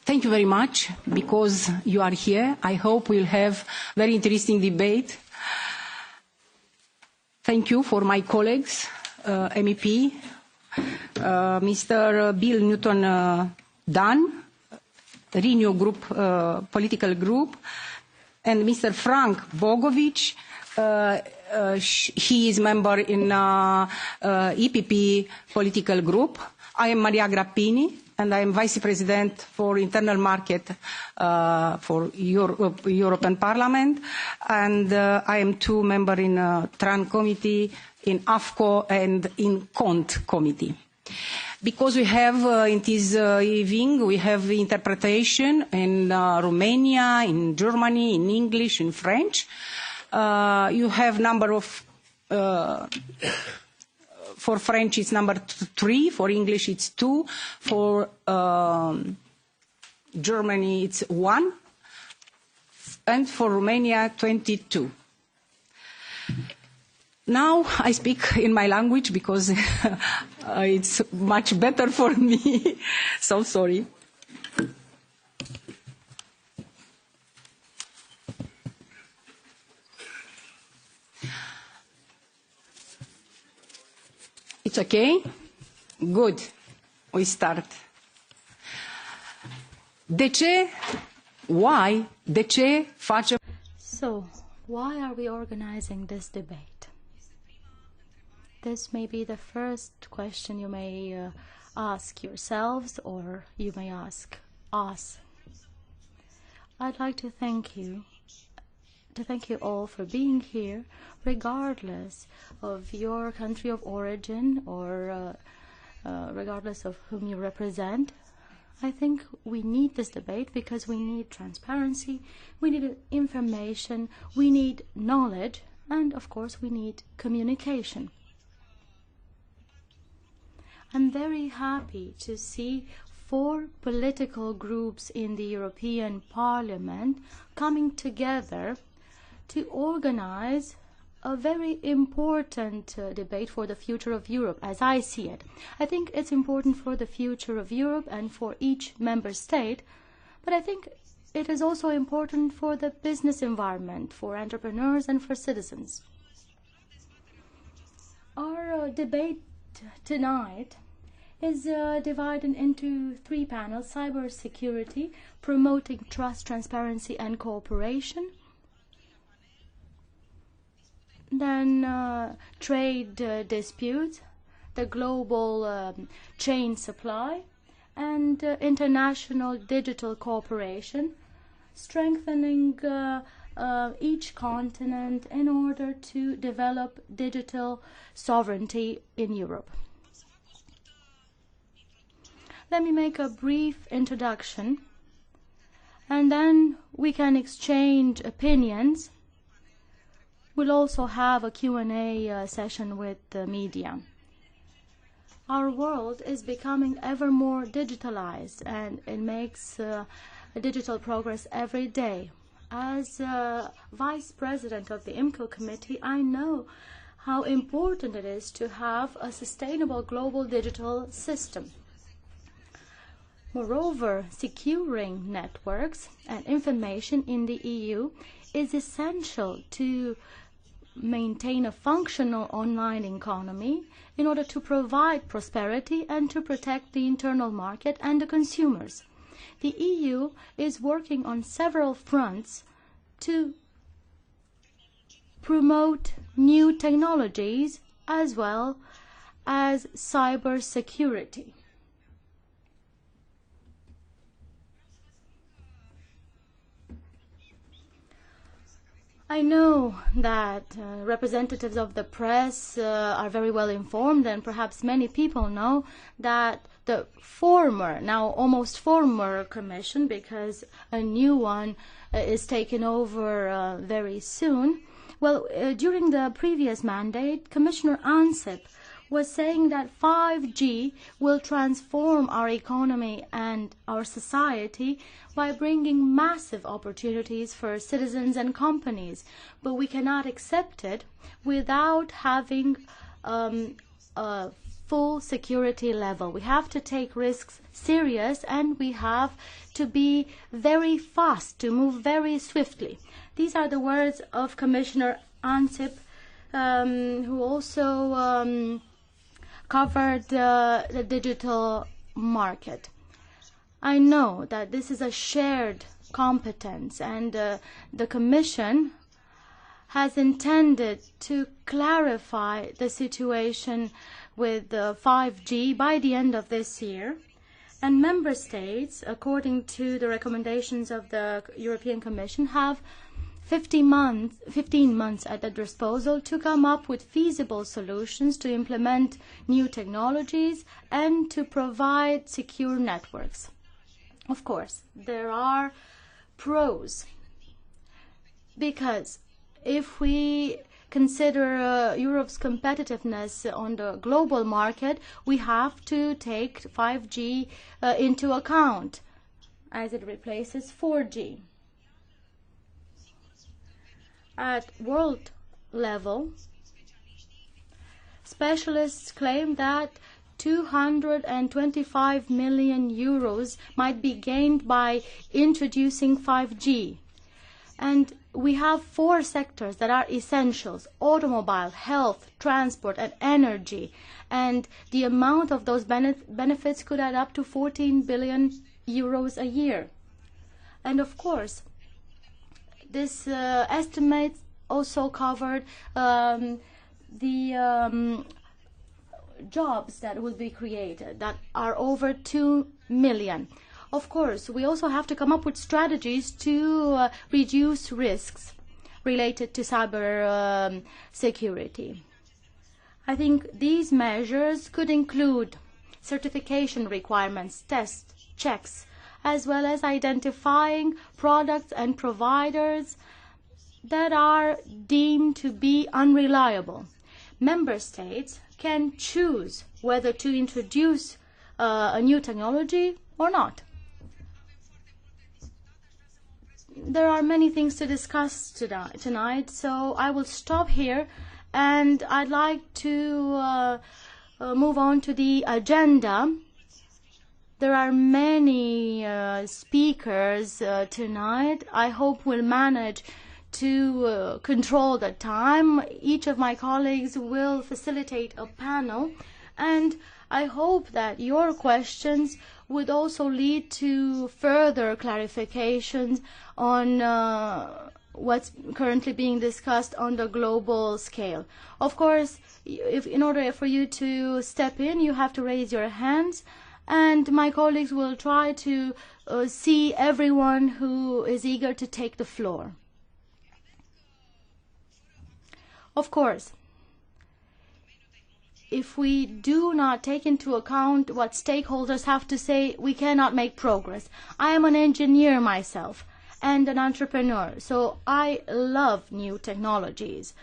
thank you very much because you are here. I hope we'll have very interesting debate. Thank you for my colleagues, MEP, Mr. Bill Newton Dunn, Renew Group, political group, and Mr. Franc Bogovic. He is member in EPP political group. I am Maria Grapini, and I am Vice President for Internal Market for European Parliament, and I am two members in Tran Committee, in AFCO, and in CONT Committee. Because we have in this evening, we have interpretation in Romania, in Germany, in English, in French. You have number of for French it's number 3, for English it's 2, for Germany it's 1, and for Romania 22. Now I speak in my language because it's much better for me. So sorry. It's okay? Good. We start. De ce? Why? De ce facem? So, why are we organizing this debate? This may be the first question you may ask yourselves, or you may ask us. I'd like to thank you all for being here, regardless of your country of origin or regardless of whom you represent. I think we need this debate because we need transparency, we need information, we need knowledge, and of course we need communication. I'm very happy to see 4 political groups in the European Parliament coming together to organize a very important debate for the future of Europe, as I see it. I think it's important for the future of Europe and for each member state, but I think it is also important for the business environment, for entrepreneurs and for citizens. Our debate tonight is divided into 3 panels: cybersecurity, promoting trust, transparency and cooperation, then trade disputes, the global chain supply, and international digital cooperation, strengthening each continent in order to develop digital sovereignty in Europe. Let me make a brief introduction, and then we can exchange opinions. We'll also have a Q&A session with the media. Our world is becoming ever more digitalized, and it makes digital progress every day. As Vice President of the IMCO Committee, I know how important it is to have a sustainable global digital system. Moreover, securing networks and information in the EU is essential to maintain a functional online economy in order to provide prosperity and to protect the internal market and the consumers. The EU is working on several fronts to promote new technologies as well as cybersecurity. I know that representatives of the press are very well informed, and perhaps many people know that the former, now almost former Commission, because a new one is taken over very soon. Well, during the previous mandate, Commissioner Ansip was saying that 5G will transform our economy and our society by bringing massive opportunities for citizens and companies. But we cannot accept it without having a full security level. We have to take risks serious, and we have to be very fast, to move very swiftly. These are the words of Commissioner Ansip, who also covered the digital market. I know that this is a shared competence, and the Commission has intended to clarify the situation with 5G by the end of this year. And member states, according to the recommendations of the European Commission, have 15 months at their disposal to come up with feasible solutions to implement new technologies and to provide secure networks. Of course, there are pros, because if we consider Europe's competitiveness on the global market, we have to take 5G into account as it replaces 4G. At world level, specialists claim that 225 million euros might be gained by introducing 5G. And we have 4 sectors that are essentials: automobile, health, transport, and energy. And the amount of those benefits could add up to 14 billion euros a year. And of course, this estimate also covered the jobs that will be created, that are over 2 million. Of course, we also have to come up with strategies to reduce risks related to cyber security. I think these measures could include certification requirements, tests, checks, as well as identifying products and providers that are deemed to be unreliable. Member states can choose whether to introduce a new technology or not. There are many things to discuss tonight, so I will stop here, and I'd like to move on to the agenda. There are many speakers tonight. I hope we'll manage to control the time. Each of my colleagues will facilitate a panel, and I hope that your questions would also lead to further clarifications on what's currently being discussed on the global scale. Of course, in order for you to step in, you have to raise your hands, and my colleagues will try to see everyone who is eager to take the floor. Of course, if we do not take into account what stakeholders have to say, we cannot make progress. I am an engineer myself and an entrepreneur, so I love new technologies.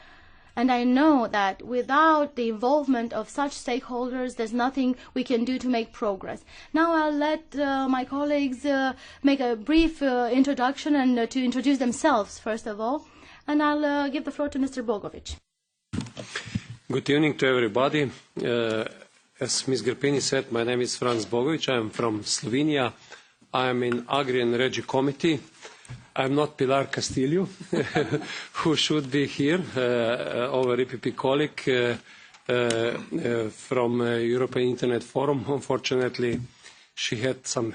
And I know that without the involvement of such stakeholders, there's nothing we can do to make progress. Now I'll let my colleagues make a brief introduction and to introduce themselves, first of all. And I'll give the floor to Mr. Bogovic. Good evening to everybody. As Ms. Grapini said, my name is Franc Bogovic. I am from Slovenia. I am in Agri and Regi Committee. I am not Pilar Castillo, who should be here, our EPP colleague from European Internet Forum. Unfortunately, she had some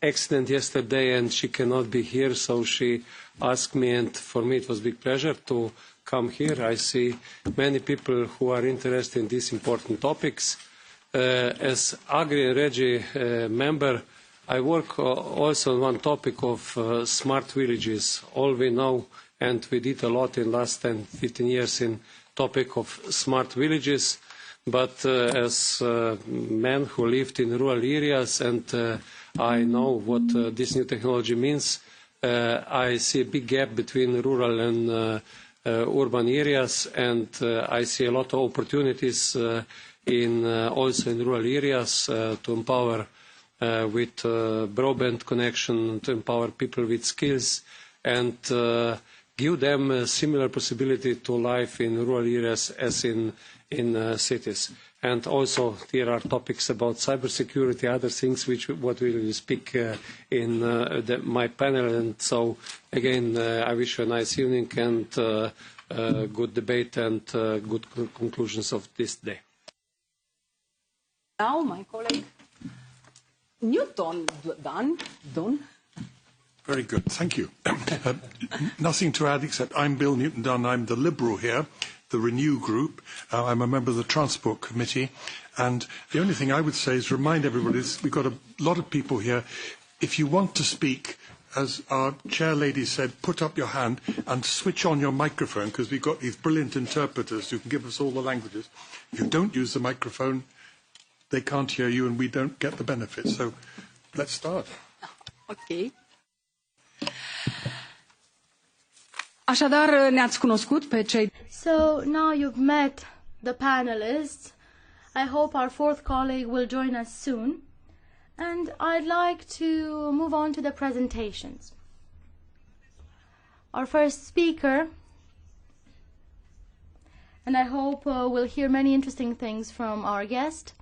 accident yesterday and she cannot be here, so she asked me, and for me it was a big pleasure to come here. I see many people who are interested in these important topics. As Agri and Regi member, I work also on one topic of smart villages. All we know, and we did a lot in the last 10-15 years in topic of smart villages, but as men who lived in rural areas, and I know what this new technology means, I see a big gap between rural and urban areas, and I see a lot of opportunities also in rural areas to empower with broadband connection, to empower people with skills, and give them a similar possibility to life in rural areas as in in cities. And also there are topics about cybersecurity, other things what we will speak in my panel. And so again, I wish you a nice evening and good debate and good conclusions of this day. Now my colleague Dunn. Very good, thank you. Nothing to add except I'm Bill Newton-Dunn, I'm the Liberal here, the Renew Group. I'm a member of the Transport Committee, and the only thing I would say is remind everybody, we've got a lot of people here. If you want to speak, as our chair lady said, put up your hand and switch on your microphone, because we've got these brilliant interpreters who can give us all the languages. If you don't use the microphone, they can't hear you and we don't get the benefit. So let's start. Okay. Așadar, ne-ați cunoscut pe cei... So now you've met the panelists. I hope our fourth colleague will join us soon. And I'd like to move on to the presentations. Our first speaker, and I hope we'll hear many interesting things from our guest,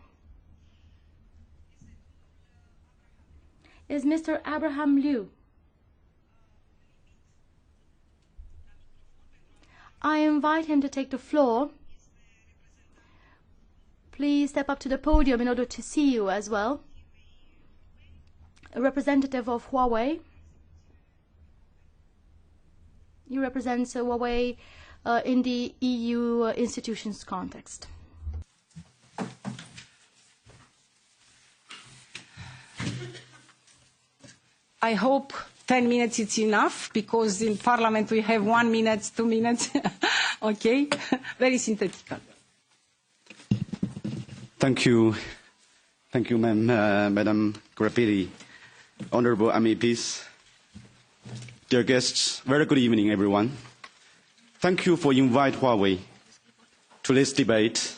is Mr. Abraham Liu. I invite him to take the floor. Please step up to the podium in order to see you as well. A representative of Huawei. He represents Huawei in the EU institutions context. I hope 10 minutes is enough, because in Parliament we have 1 minute, 2 minutes. Okay? Very synthetical. Thank you. Thank you, Madam Grapini. Honourable MEPs, dear guests, very good evening, everyone. Thank you for inviting Huawei to this debate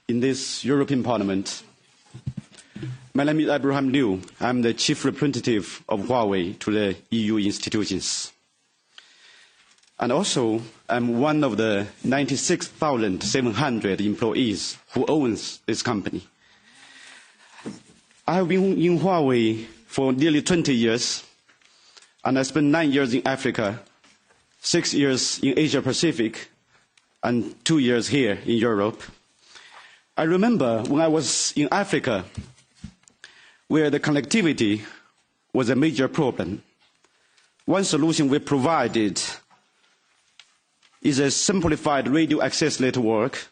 in this European Parliament. My name is Abraham Liu. I'm the Chief Representative of Huawei to the EU institutions. And also, I'm one of the 96,700 employees who owns this company. I have been in Huawei for nearly 20 years, and I spent 9 years in Africa, 6 years in Asia Pacific, and 2 years here in Europe. I remember when I was in Africa, where the connectivity was a major problem. One solution we provided is a simplified radio access network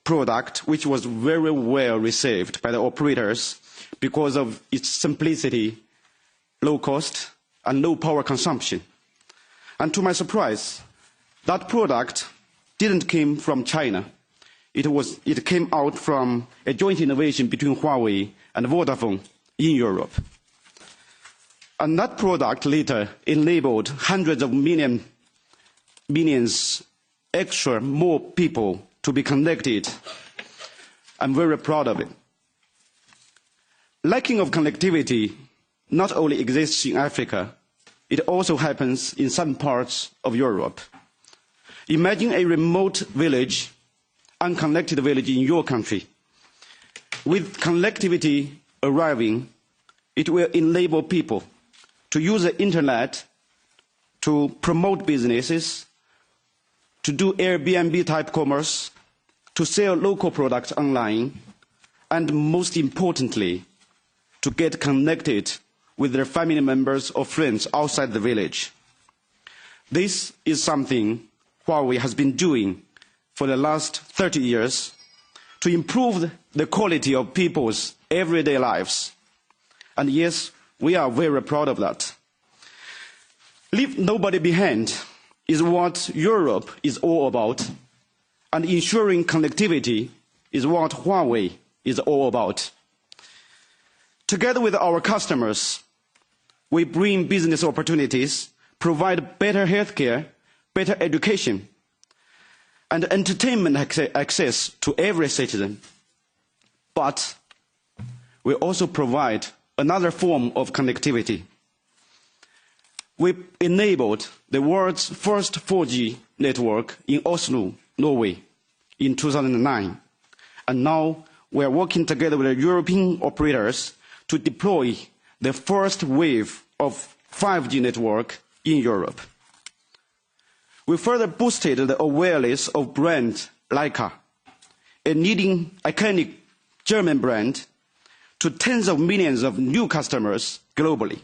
product, which was very well received by the operators because of its simplicity, low cost, and low power consumption. And to my surprise, that product didn't come from China. It came out from a joint innovation between Huawei and Vodafone in Europe. And that product later enabled hundreds of millions extra more people to be connected. I'm very proud of it. Lacking of connectivity not only exists in Africa, it also happens in some parts of Europe. Imagine a remote village, unconnected village in your country. With connectivity arriving, it will enable people to use the internet to promote businesses, to do Airbnb-type commerce, to sell local products online, and most importantly, to get connected with their family members or friends outside the village. This is something Huawei has been doing for the last 30 years to improve the quality of people's everyday lives. And yes, we are very proud of that. Leave nobody behind is what Europe is all about, and ensuring connectivity is what Huawei is all about. Together with our customers, we bring business opportunities, provide better healthcare, better education, and entertainment access to every citizen. But we also provide another form of connectivity. We enabled the world's first 4G network in Oslo, Norway, in 2009. And now we are working together with the European operators to deploy the first wave of 5G network in Europe. We further boosted the awareness of brand Leica, a leading iconic German brand, to tens of millions of new customers globally.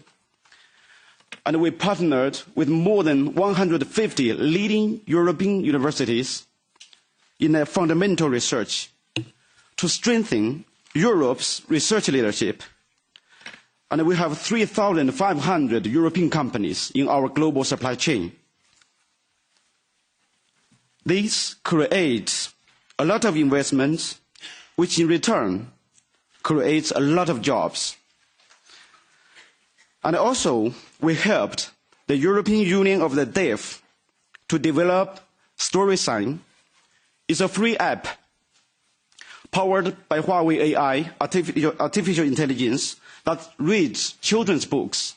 And we partnered with more than 150 leading European universities in their fundamental research to strengthen Europe's research leadership. And we have 3,500 European companies in our global supply chain. This creates a lot of investments, which in return creates a lot of jobs. And also, we helped the European Union of the Deaf to develop StorySign. It's a free app powered by Huawei AI, artificial intelligence, that reads children's books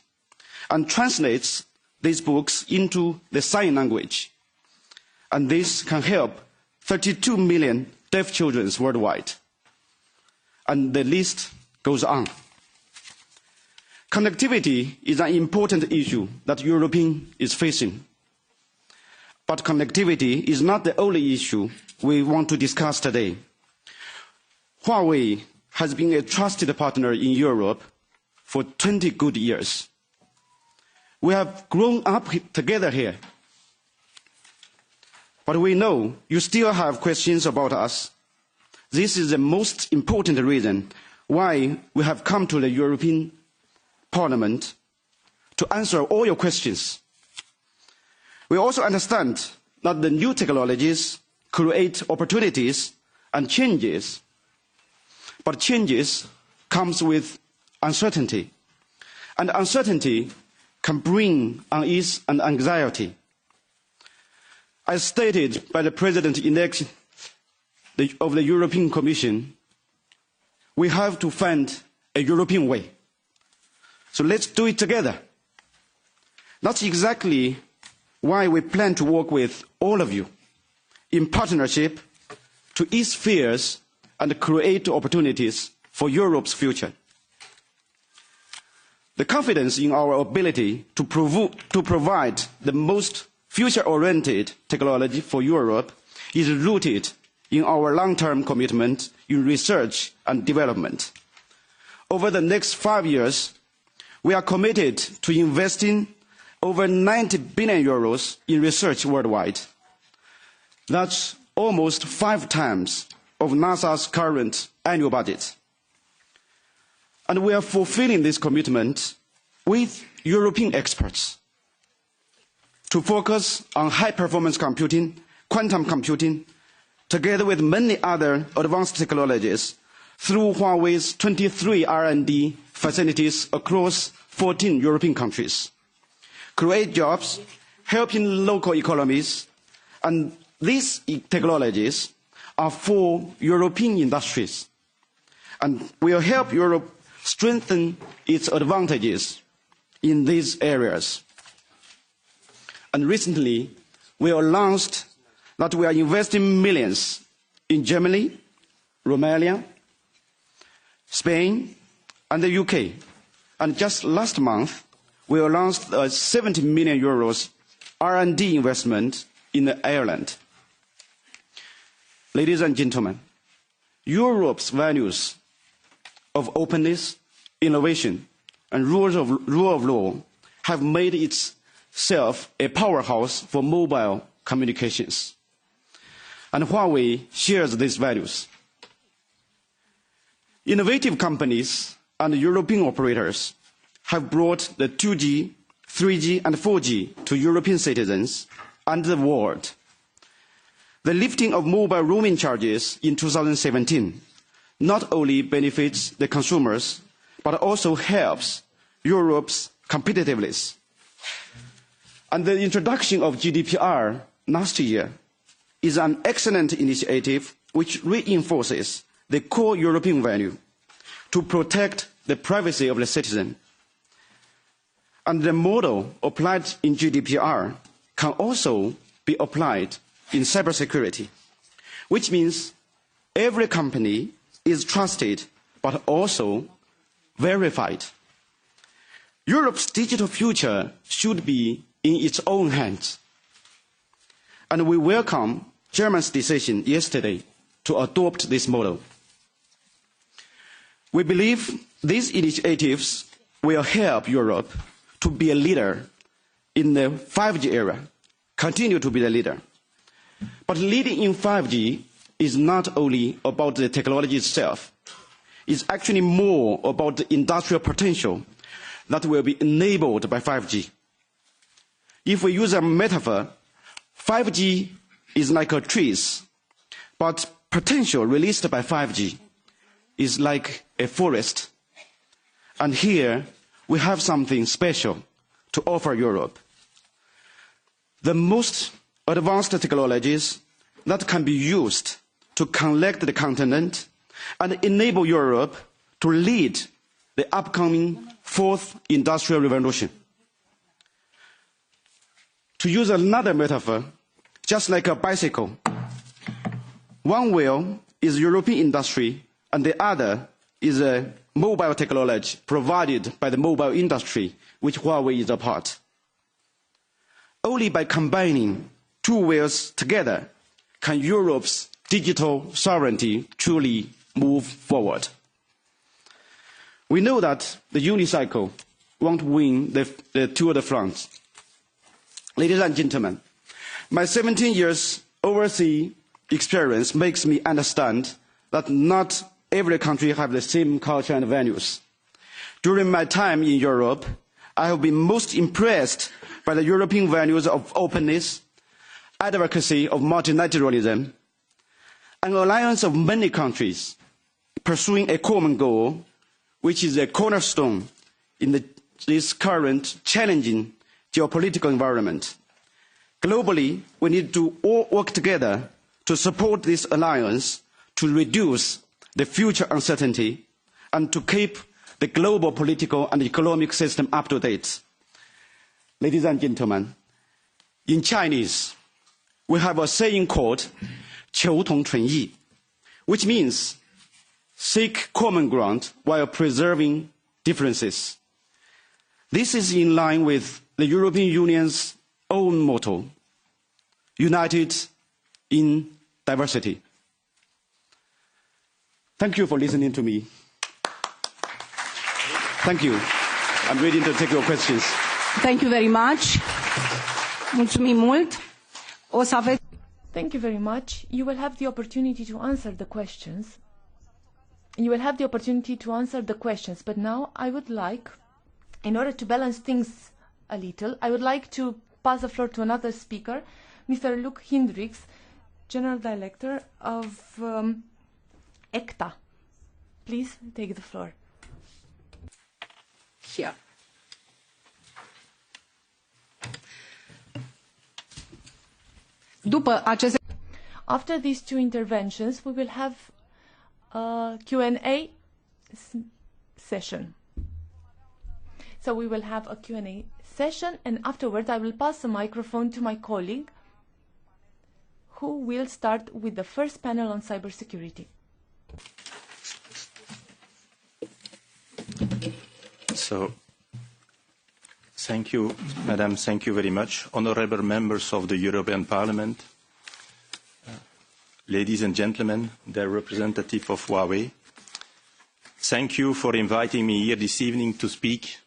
and translates these books into the sign language. And this can help 32 million deaf children worldwide. And the list goes on. Connectivity is an important issue that Europe is facing. But connectivity is not the only issue we want to discuss today. Huawei has been a trusted partner in Europe for 20 good years. We have grown up together here. But we know you still have questions about us. This is the most important reason why we have come to the European Parliament to answer all your questions. We also understand that the new technologies create opportunities and changes. But changes comes with uncertainty. And uncertainty can bring unease and anxiety. As stated by the President-elect of the European Commission, we have to find a European way. So let's do it together. That's exactly why we plan to work with all of you in partnership to ease fears and create opportunities for Europe's future. The confidence in our ability to provide the most future-oriented technology for Europe is rooted in our long-term commitment in research and development. Over the next 5 years, we are committed to investing over 90 billion euros in research worldwide. That's almost 5 times of NASA's current annual budget. And we are fulfilling this commitment with European experts to focus on high-performance computing, quantum computing, together with many other advanced technologies through Huawei's 23 R&D facilities across 14 European countries. Create jobs, helping local economies, and these technologies are for European industries and will help Europe strengthen its advantages in these areas. And recently, we announced that we are investing millions in Germany, Romania, Spain, and the UK. And just last month, we announced a 70 million euros R&D investment in Ireland. Ladies and gentlemen, Europe's values of openness, innovation, and rule of law have made itself a powerhouse for mobile communications. And Huawei shares these values. Innovative companies and European operators have brought the 2G, 3G, and 4G to European citizens and the world. The lifting of mobile roaming charges in 2017 not only benefits the consumers, but also helps Europe's competitiveness. And the introduction of GDPR last year is an excellent initiative which reinforces the core European value to protect the privacy of the citizen. And the model applied in GDPR can also be applied in cybersecurity, which means every company is trusted but also verified. Europe's digital future should be in its own hands. And we welcome Germany's decision yesterday to adopt this model. We believe these initiatives will help Europe to be a leader in the 5G era, continue to be the leader. But leading in 5G is not only about the technology itself. It's actually more about the industrial potential that will be enabled by 5G. If we use a metaphor, 5G is like a tree, but potential released by 5G is like a forest. And here we have something special to offer Europe. The most advanced technologies that can be used to connect the continent and enable Europe to lead the upcoming fourth industrial revolution. To use another metaphor, just like a bicycle, one wheel is European industry and the other is a mobile technology provided by the mobile industry, which Huawei is a part. Only by combining two wheels together can Europe's digital sovereignty truly move forward. We know that the unicycle won't win the Tour de France. Ladies and gentlemen, my 17 years overseas experience makes me understand that not every country has the same culture and values. During my time in Europe, I have been most impressed by the European values of openness, advocacy of multilateralism, an alliance of many countries pursuing a common goal, which is a cornerstone in this current challenging geopolitical environment. Globally, we need to all work together to support this alliance to reduce the future uncertainty and to keep the global political and economic system up to date. Ladies and gentlemen, in Chinese, we have a saying called 求同存异, which means seek common ground while preserving differences. This is in line with the European Union's own motto, united in diversity. Thank you for listening to me. Thank you. I'm ready to take your questions. Thank you very much. Mulțumim mult. O să aveți... Thank you very much. You will have the opportunity to answer the questions. But now I would like, in order to balance things a little, I would like to pass the floor to another speaker, Mr. Luc Hendricks, General Director of ECTA. Please take the floor. Here. After these two interventions, we will have a Q&A session. So we will have a Q&A session, and afterwards I will pass the microphone to my colleague, who will start with the first panel on cybersecurity. So, thank you, Madam. Thank you very much. Honourable members of the European Parliament, ladies and gentlemen, the representative of Huawei, thank you for inviting me here this evening to speak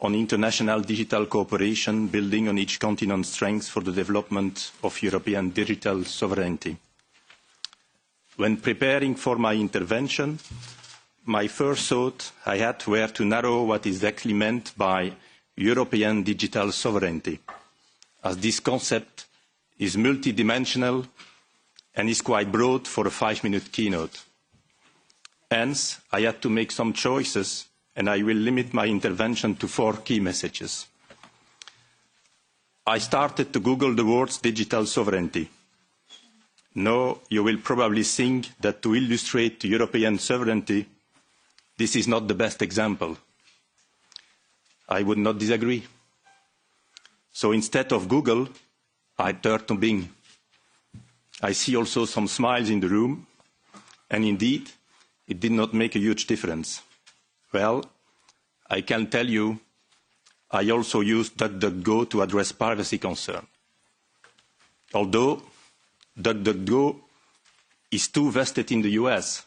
on international digital cooperation, building on each continent's strengths for the development of European digital sovereignty. When preparing for my intervention, my first thought I had were to narrow what is actually meant by European digital sovereignty, as this concept is multidimensional and is quite broad for a 5-minute keynote. Hence, I had to make some choices, and I will limit my intervention to 4 key messages. I started to Google the words digital sovereignty. Now, you will probably think that to illustrate European sovereignty, this is not the best example. I would not disagree. So instead of Google, I turned to Bing. I see also some smiles in the room. And indeed, it did not make a huge difference. Well, I can tell you, I also used DuckDuckGo to address privacy concerns. Although DuckDuckGo is too vested in the US,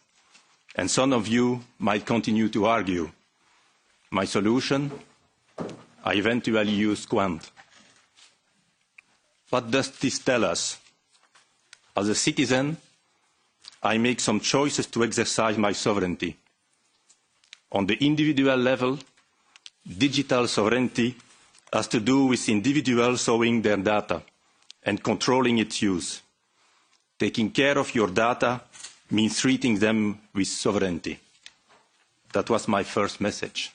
and some of you might continue to argue. My solution, I eventually used Quant. What does this tell us? As a citizen, I make some choices to exercise my sovereignty. On the individual level, digital sovereignty has to do with individuals owning their data and controlling its use. Taking care of your data means treating them with sovereignty. That was my first message.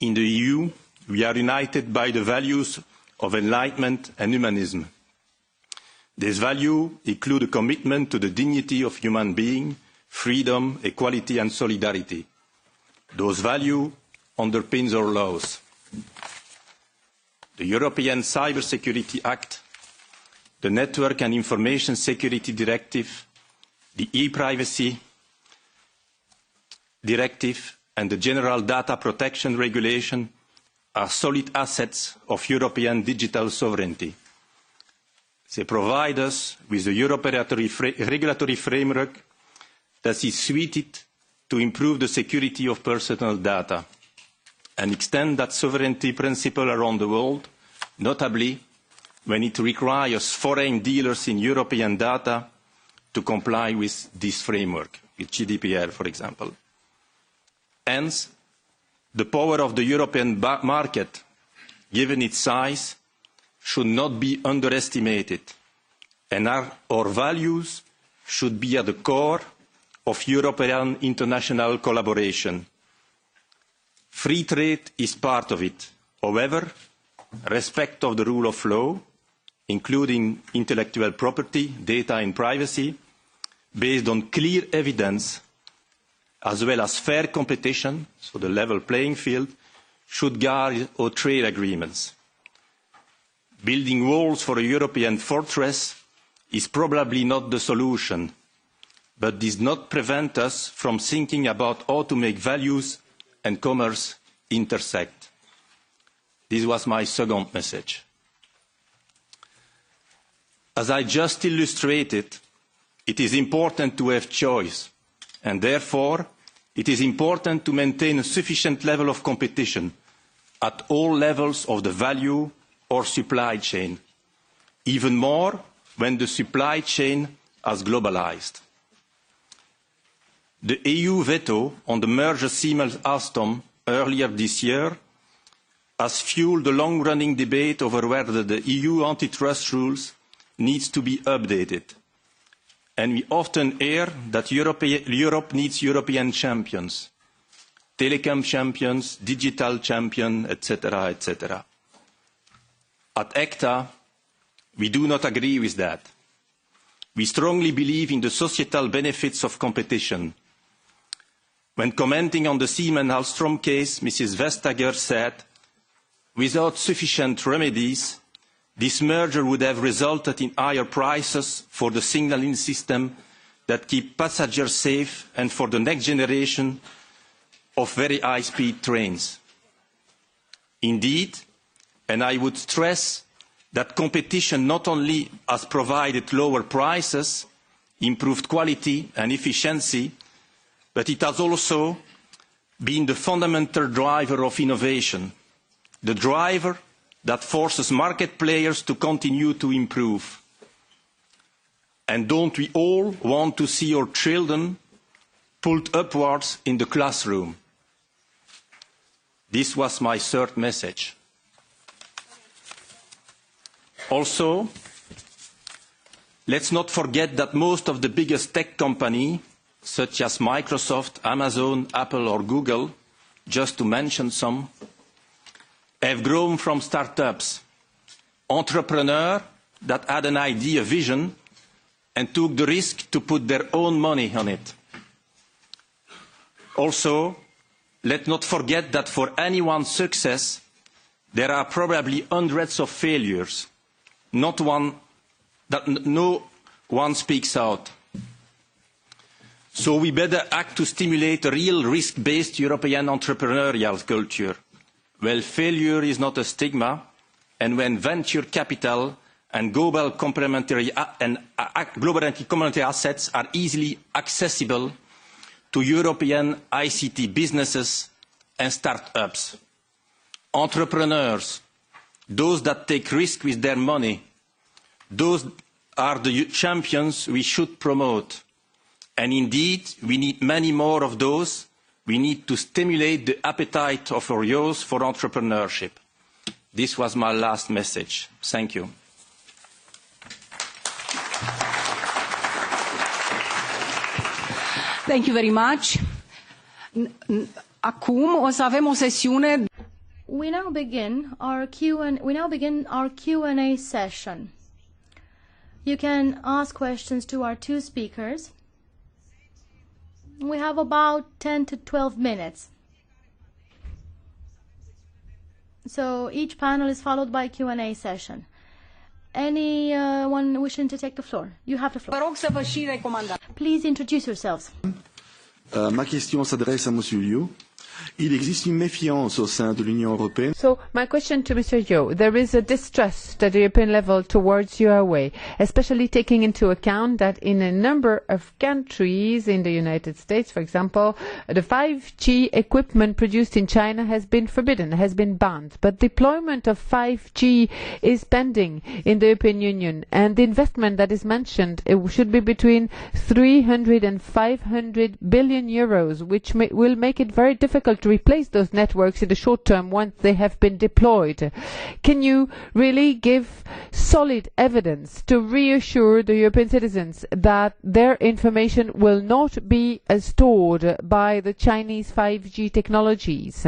In the EU, we are united by the values of enlightenment and humanism. These values include a commitment to the dignity of human beings, freedom, equality and solidarity. Those values underpin our laws. The European Cybersecurity Act, the Network and Information Security Directive, the e-Privacy Directive and the General Data Protection Regulation are solid assets of European digital sovereignty. They provide us with a European regulatory framework that is suited to improve the security of personal data and extend that sovereignty principle around the world, notably when it requires foreign dealers in European data to comply with this framework, with GDPR, for example. Hence, the power of the European market, given its size, should not be underestimated, and our values should be at the core of European international collaboration. Free trade is part of it. However, respect of the rule of law, including intellectual property, data and privacy, based on clear evidence, as well as fair competition, so the level playing field, should guide our trade agreements. Building walls for a European fortress is probably not the solution, but does not prevent us from thinking about how to make values and commerce intersect. This was my second message. As I just illustrated, it is important to have choice, and therefore it is important to maintain a sufficient level of competition at all levels of the value or supply chain, even more when the supply chain has globalized. The EU veto on the merger Siemens-Alstom earlier this year has fueled a long-running debate over whether the EU antitrust rules needs to be updated. And we often hear that Europe needs European champions, telecom champions, digital champions, etc., etc. At ECTA, we do not agree with that. We strongly believe in the societal benefits of competition. When commenting on the Siemens-Alstom case, Mrs. Vestager said, without sufficient remedies, this merger would have resulted in higher prices for the signalling system that keep passengers safe and for the next generation of very high-speed trains. Indeed, and I would stress that competition not only has provided lower prices, improved quality and efficiency, but it has also been the fundamental driver of innovation, the driver that forces market players to continue to improve. And don't we all want to see our children pulled upwards in the classroom? This was my third message. Also, let's not forget that most of the biggest tech companies, such as Microsoft, Amazon, Apple or Google, just to mention some, have grown from startups, entrepreneurs that had an idea, a vision, and took the risk to put their own money on it. Also, let's not forget that for anyone's success, there are probably hundreds of failures. Not one that no one speaks out. So we better act to stimulate a real risk-based European entrepreneurial culture. Well, failure is not a stigma, and when venture capital and global complementary assets are easily accessible to European ICT businesses and start-ups. Entrepreneurs, those that take risks with their money, those are the champions we should promote. And indeed, we need many more of those. We need to stimulate the appetite of our youth for entrepreneurship. This was my last message. Thank you. Thank you very much. Acum o să avem o sesiune. We now begin our Q&A session. You can ask questions to our two speakers. We have about 10 to 12 minutes. So each panel is followed by a Q&A session. Anyone wishing to take the floor? You have the floor. Vă rog să vă și recomandați. Please introduce yourselves. Ma question s'adresse à Monsieur Liu. Il existe une méfiance au sein de l'Union européenne. So my question to Mr. Yo, there is a distrust at the European level towards Huawei, especially taking into account that in a number of countries in the United States, for example, the 5G equipment produced in China has been forbidden, has been banned. But deployment of 5G is pending in the European Union, and the investment that is mentioned should be between 300 and 500 billion euros, which will make it very difficult to replace those networks in the short term once they have been deployed. Can you really give solid evidence to reassure the European citizens that their information will not be stored by the Chinese 5G technologies?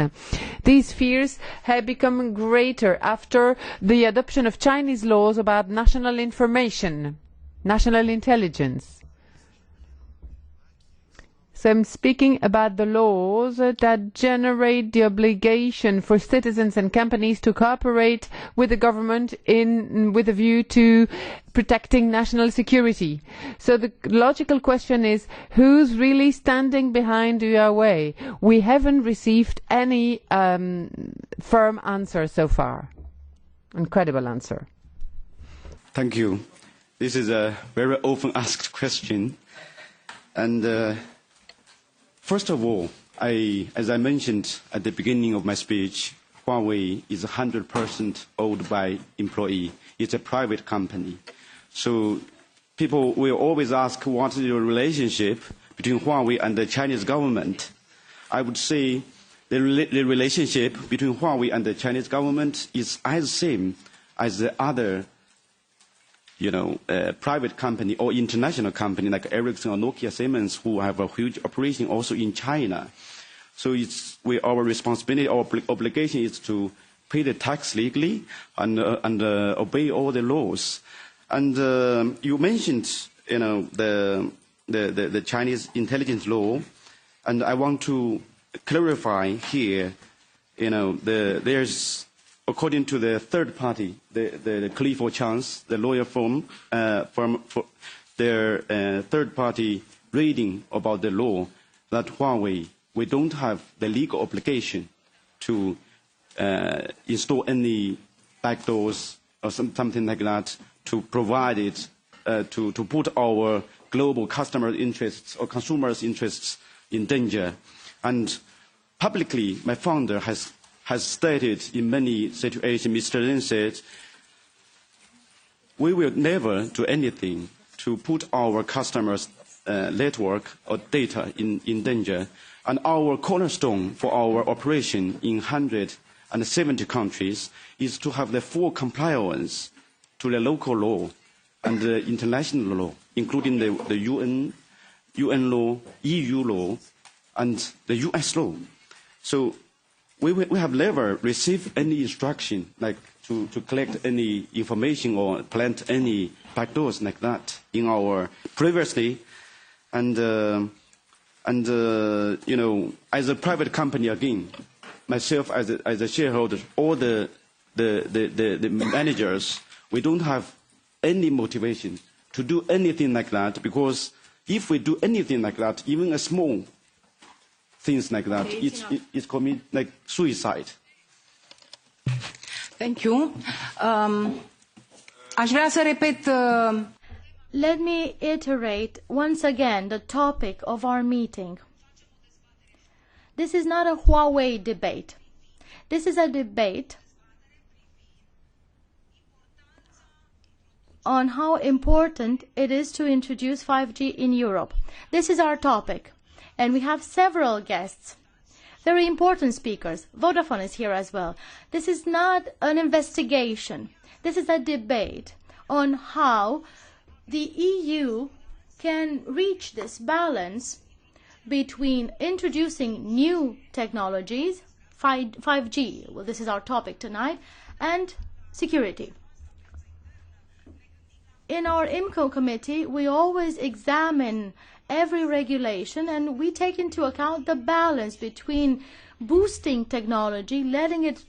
These fears have become greater after the adoption of Chinese laws about national information, national intelligence. So I'm speaking about the laws that generate the obligation for citizens and companies to cooperate with the government with a view to protecting national security. So the logical question is, who's really standing behind Huawei? We haven't received any firm answer so far. Incredible answer. Thank you. This is a very often asked question. And first of all, as I mentioned at the beginning of my speech, Huawei is 100% owned by employee. It's a private company. So people will always ask what is the relationship between Huawei and the Chinese government. I would say the relationship between Huawei and the Chinese government is as same as the other private company or international company like Ericsson or Nokia, Siemens, who have a huge operation also in China. So our responsibility, our obligation is to pay the tax legally and obey all the laws. And you mentioned, the Chinese intelligence law, and I want to clarify here, there's, according to the third party, the Clifford Chance, the lawyer firm for their third party reading about the law, that Huawei, we don't have the legal obligation to install any backdoors or something like that to provide it, to put our global customer interests or consumers' interests in danger. And publicly, my founder has stated in many situations, Mr. Lin said, we will never do anything to put our customers' network or data in danger. And our cornerstone for our operation in 170 countries is to have the full compliance to the local law and the international law, including the UN law, EU law, and the US law. So we have never received any instruction like to collect any information or plant any backdoors like that in our previously. And as a private company again, myself as a shareholder, all the managers, we don't have any motivation to do anything like that, because if we do anything like that, even a small things like that, it's commit like suicide. Thank you. Aș vrea să repet. Let me iterate once again the topic of our meeting. This is not a Huawei debate. This is a debate on how important it is to introduce 5G in Europe. This is our topic, and we have several guests, very important speakers. Vodafone is here as well. This is not an investigation. This is a debate on how the EU can reach this balance between introducing new technologies, 5G, well, this is our topic tonight, and security. In our IMCO committee, we always examine every regulation and we take into account the balance between boosting technology, letting it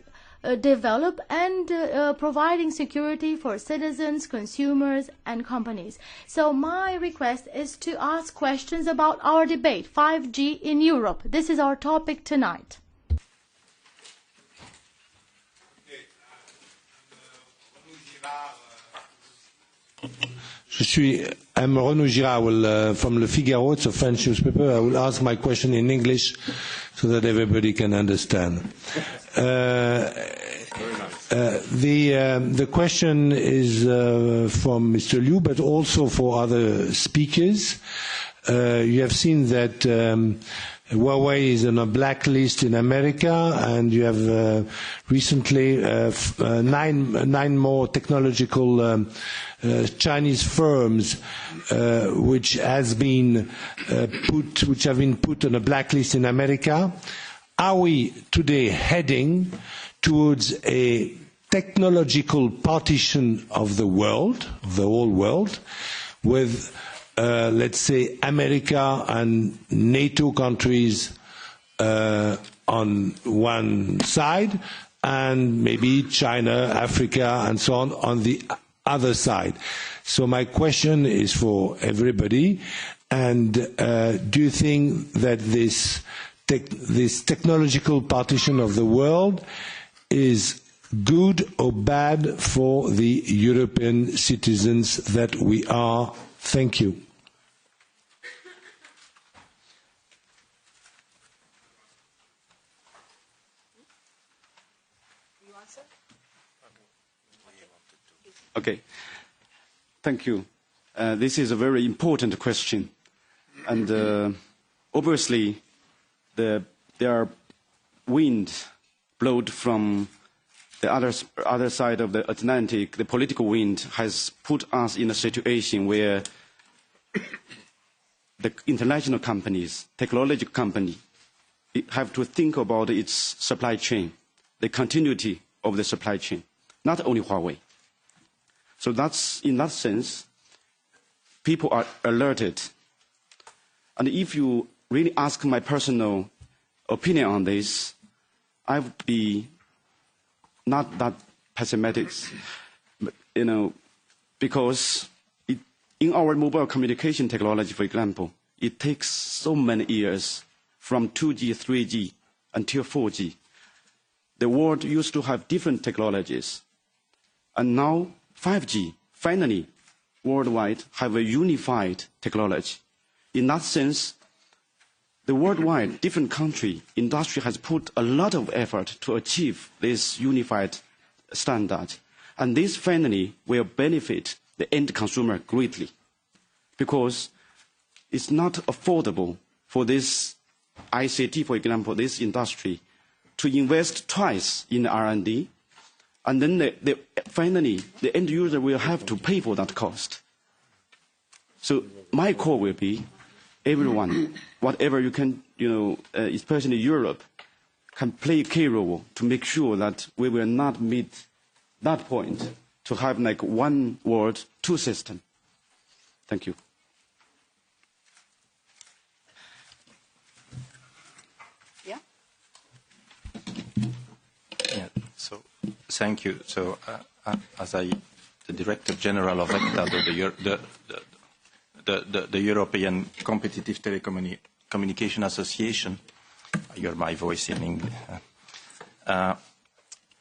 develop, and providing security for citizens, consumers, and companies. So my request is to ask questions about our debate, 5G in Europe. This is our topic tonight. I'm Renaud Girard from Le Figaro. It's a French newspaper. I will ask my question in English so that everybody can understand. The question is from Mr. Liu, but also for other speakers. You have seen that Huawei is on a blacklist in America, and you have recently nine more technological Chinese firms which have been put on a blacklist in America. Are we today heading towards a technological partition of the world, of the whole world, with let's say America and NATO countries on one side, and maybe China, Africa, and so on the other side? So my question is for everybody, and do you think that this technological partition of the world is good or bad for the European citizens that we are? Thank you. Okay, thank you. This is a very important question, and obviously there are wind blowed from the other side of the Atlantic. The political wind has put us in a situation where the international companies, technological companies, have to think about its supply chain, the continuity of the supply chain, not only Huawei. So that's, in that sense, people are alerted. And if you really ask my personal opinion on this, I would be not that pessimistic, because in our mobile communication technology, for example, it takes so many years from 2G, 3G until 4G. The world used to have different technologies, and now 5G, finally, worldwide, have a unified technology. In that sense, the worldwide, different country, industry has put a lot of effort to achieve this unified standard. And this finally will benefit the end consumer greatly, because it's not affordable for this ICT, for example, this industry, to invest twice in R&D, and then finally, the end user will have to pay for that cost. So my call will be, everyone, whatever you can, especially Europe, can play a key role to make sure that we will not meet that point to have like one world, two systems. Thank you. Yeah. Yeah. So thank you. So as I the Director General of ECTA, the European Competitive Telecommunication Association. I hear my voice in English.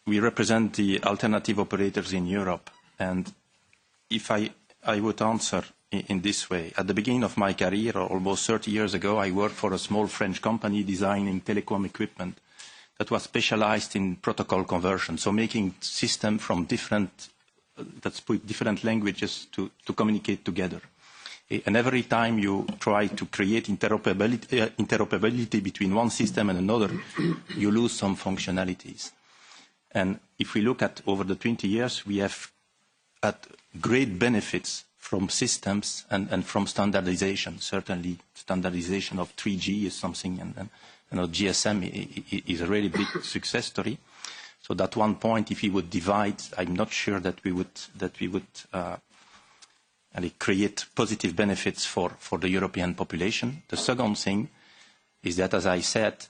We represent the alternative operators in Europe, and if I would answer in this way. At the beginning of my career, almost 30 years ago, I worked for a small French company designing telecom equipment that was specialized in protocol conversion, so making systems from different languages to communicate together. And every time you try to create interoperability between one system and another, you lose some functionalities. And if we look at over the 20 years, we have had great benefits from systems and from standardization. Certainly, standardization of 3G is something, and GSM is a really big success story. So at one point, if we would divide, I'm not sure that we would create positive benefits for the European population. The second thing is that, as I said,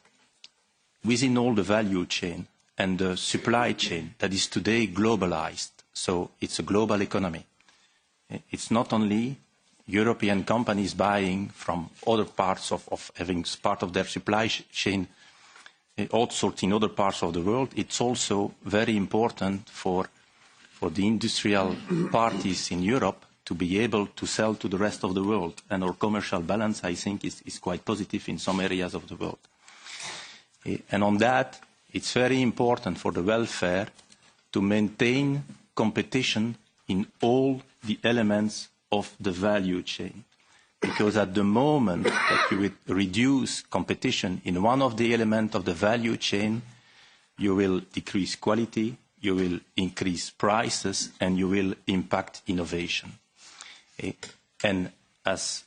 within all the value chain and the supply chain that is today globalized, so it's a global economy. It's not only European companies buying from other parts of having part of their supply chain outsourced in other parts of the world. It's also very important for the industrial parties in Europe to be able to sell to the rest of the world. And our commercial balance, I think, is quite positive in some areas of the world. And on that, it's very important for the welfare to maintain competition in all the elements of the value chain. Because at the moment that you reduce competition in one of the elements of the value chain, you will decrease quality, you will increase prices, and you will impact innovation. And as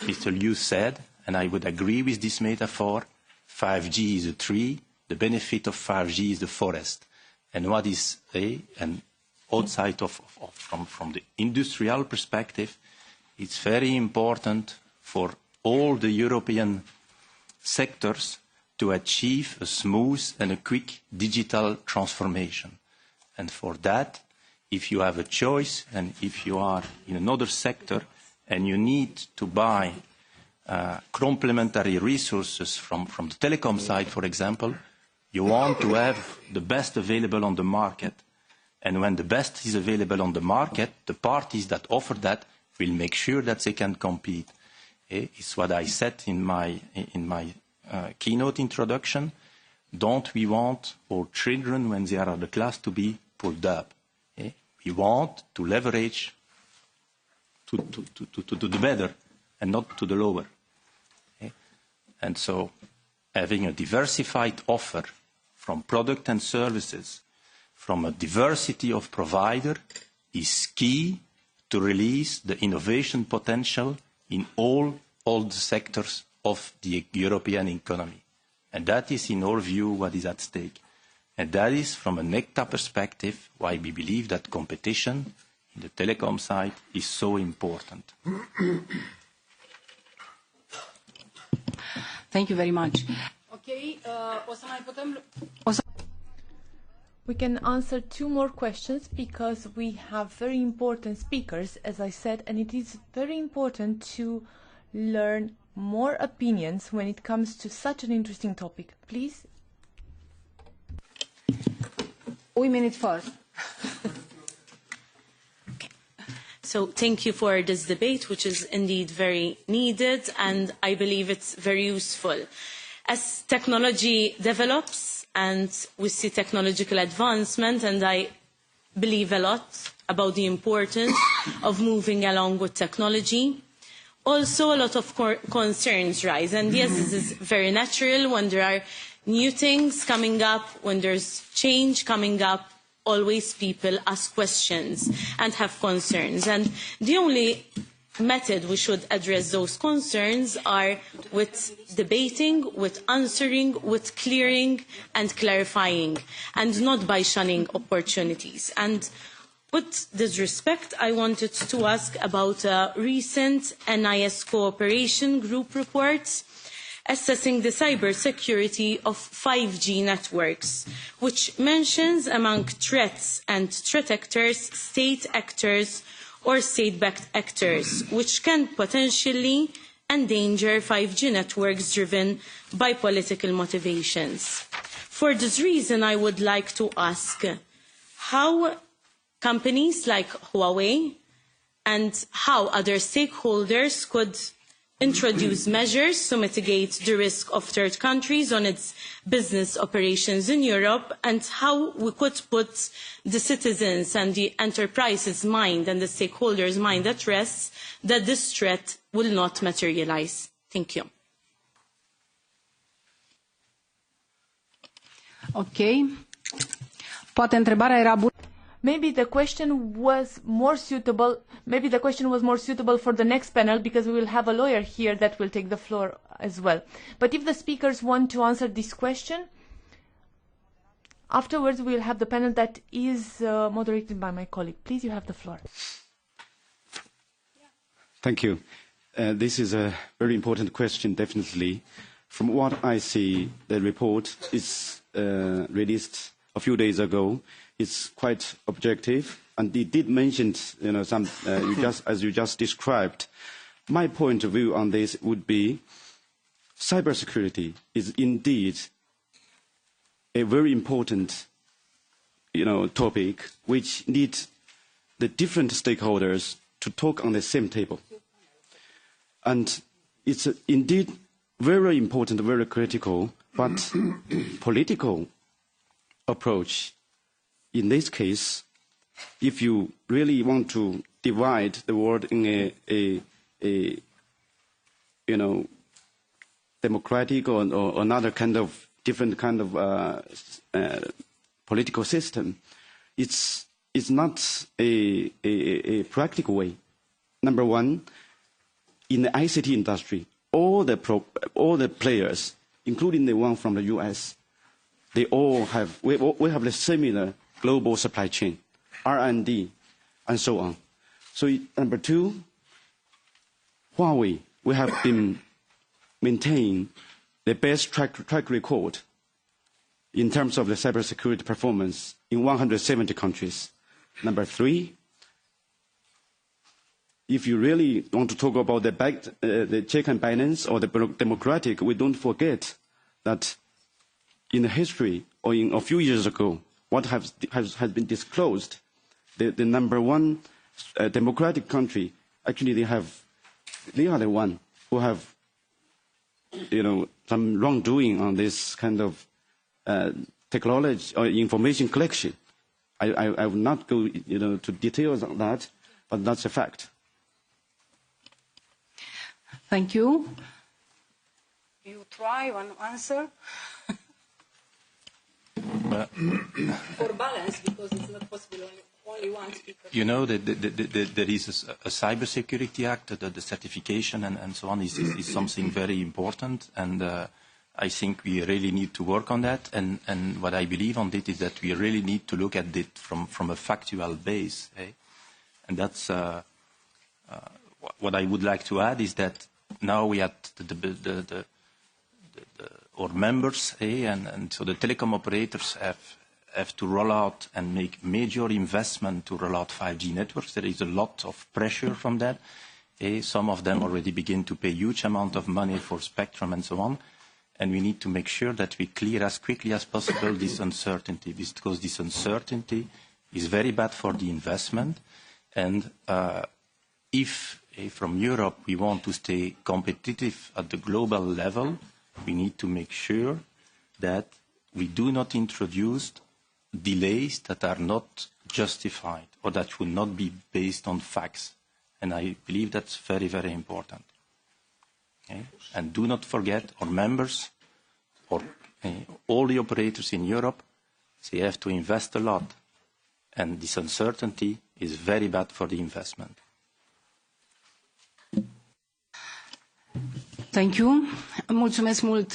Mr. Liu said, and I would agree with this metaphor, 5G is a tree, the benefit of 5G is the forest. And what is and outside from the industrial perspective, it's very important for all the European sectors to achieve a smooth and a quick digital transformation. And for that, if you have a choice and if you are in another sector and you need to buy complementary resources from the telecom side, for example, you want to have the best available on the market. And when the best is available on the market, the parties that offer that will make sure that they can compete. It's what I said in my keynote introduction. Don't we want our children, when they are at the class, to be pulled up? We want to leverage to the better and not to the lower. And so having a diversified offer from product and services, from a diversity of provider, is key to release the innovation potential in all the sectors of the European economy. And that is, in our view, what is at stake. And that is, from a NECTA perspective, why we believe that competition in the telecom side is so important. Thank you very much. Okay, we can answer 2 more questions because we have very important speakers, as I said, and it is very important to learn more opinions when it comes to such an interesting topic. Please. We mean it first. Okay. So thank you for this debate, which is indeed very needed, and I believe it's very useful. As technology develops and we see technological advancement, and I believe a lot about the importance of moving along with technology, also a lot of concerns rise. And yes, this is very natural when there are new things coming up, when there's change coming up, always people ask questions and have concerns. And the only method we should address those concerns are with debating, with answering, with clearing and clarifying, and not by shunning opportunities. And with this respect, I wanted to ask about a recent NIS cooperation group report assessing the cybersecurity of 5G networks, which mentions among threats and threat actors, state actors or state-backed actors, which can potentially endanger 5G networks driven by political motivations. For this reason, I would like to ask how companies like Huawei and how other stakeholders could introduce measures to mitigate the risk of third countries on its business operations in Europe, and how we could put the citizens and the enterprises' mind and the stakeholders' mind at rest that this threat will not materialize. Thank you. Ok. Poate întrebarea era bună. Maybe the question was more suitable. Maybe the question was more suitable for the next panel, because we will have a lawyer here that will take the floor as well. But if the speakers want to answer this question, afterwards we will have the panel that is moderated by my colleague. Please, you have the floor. Thank you. This is a very important question, definitely. From what I see, the report is released a few days ago. It's quite objective, and it did mention, some, as you just described. My point of view on this would be, cybersecurity is indeed a very important, topic which needs the different stakeholders to talk on the same table. And it's indeed very important, very critical, but political approach. In this case, if you really want to divide the world in a democratic or another kind of different kind of political system, it's not a practical way. Number one, in the ICT industry, all the players, including the one from the US, they all have we have a similar global supply chain, R&D, and so on. So number two, Huawei, we have been maintaining the best track record in terms of the cybersecurity performance in 170 countries. Number three, if you really want to talk about the check and balance or the democratic, we don't forget that in the history or in a few years ago, what has been disclosed, the number one democratic country, actually they are the one who have, some wrongdoing on this kind of technology or information collection. I will not go, to details on that, but that's a fact. Thank you. You try one answer. For balance, because it's not possible only one speaker. There is a Cybersecurity Act, the certification and so on is something very important, and I think we really need to work on that. And what I believe on it is that we really need to look at it from a factual base. And that's what I would like to add is that now we have our members, and so the telecom operators have to roll out and make major investment to roll out 5G networks. There is a lot of pressure from that. Some of them already begin to pay huge amount of money for spectrum and so on. And we need to make sure that we clear as quickly as possible this uncertainty, because this uncertainty is very bad for the investment. And if from Europe we want to stay competitive at the global level, we need to make sure that we do not introduce delays that are not justified or that will not be based on facts. And I believe that's very, very important. And do not forget our members or all the operators in Europe, they have to invest a lot. And this uncertainty is very bad for the investment. Thank you. Mulțumesc mult.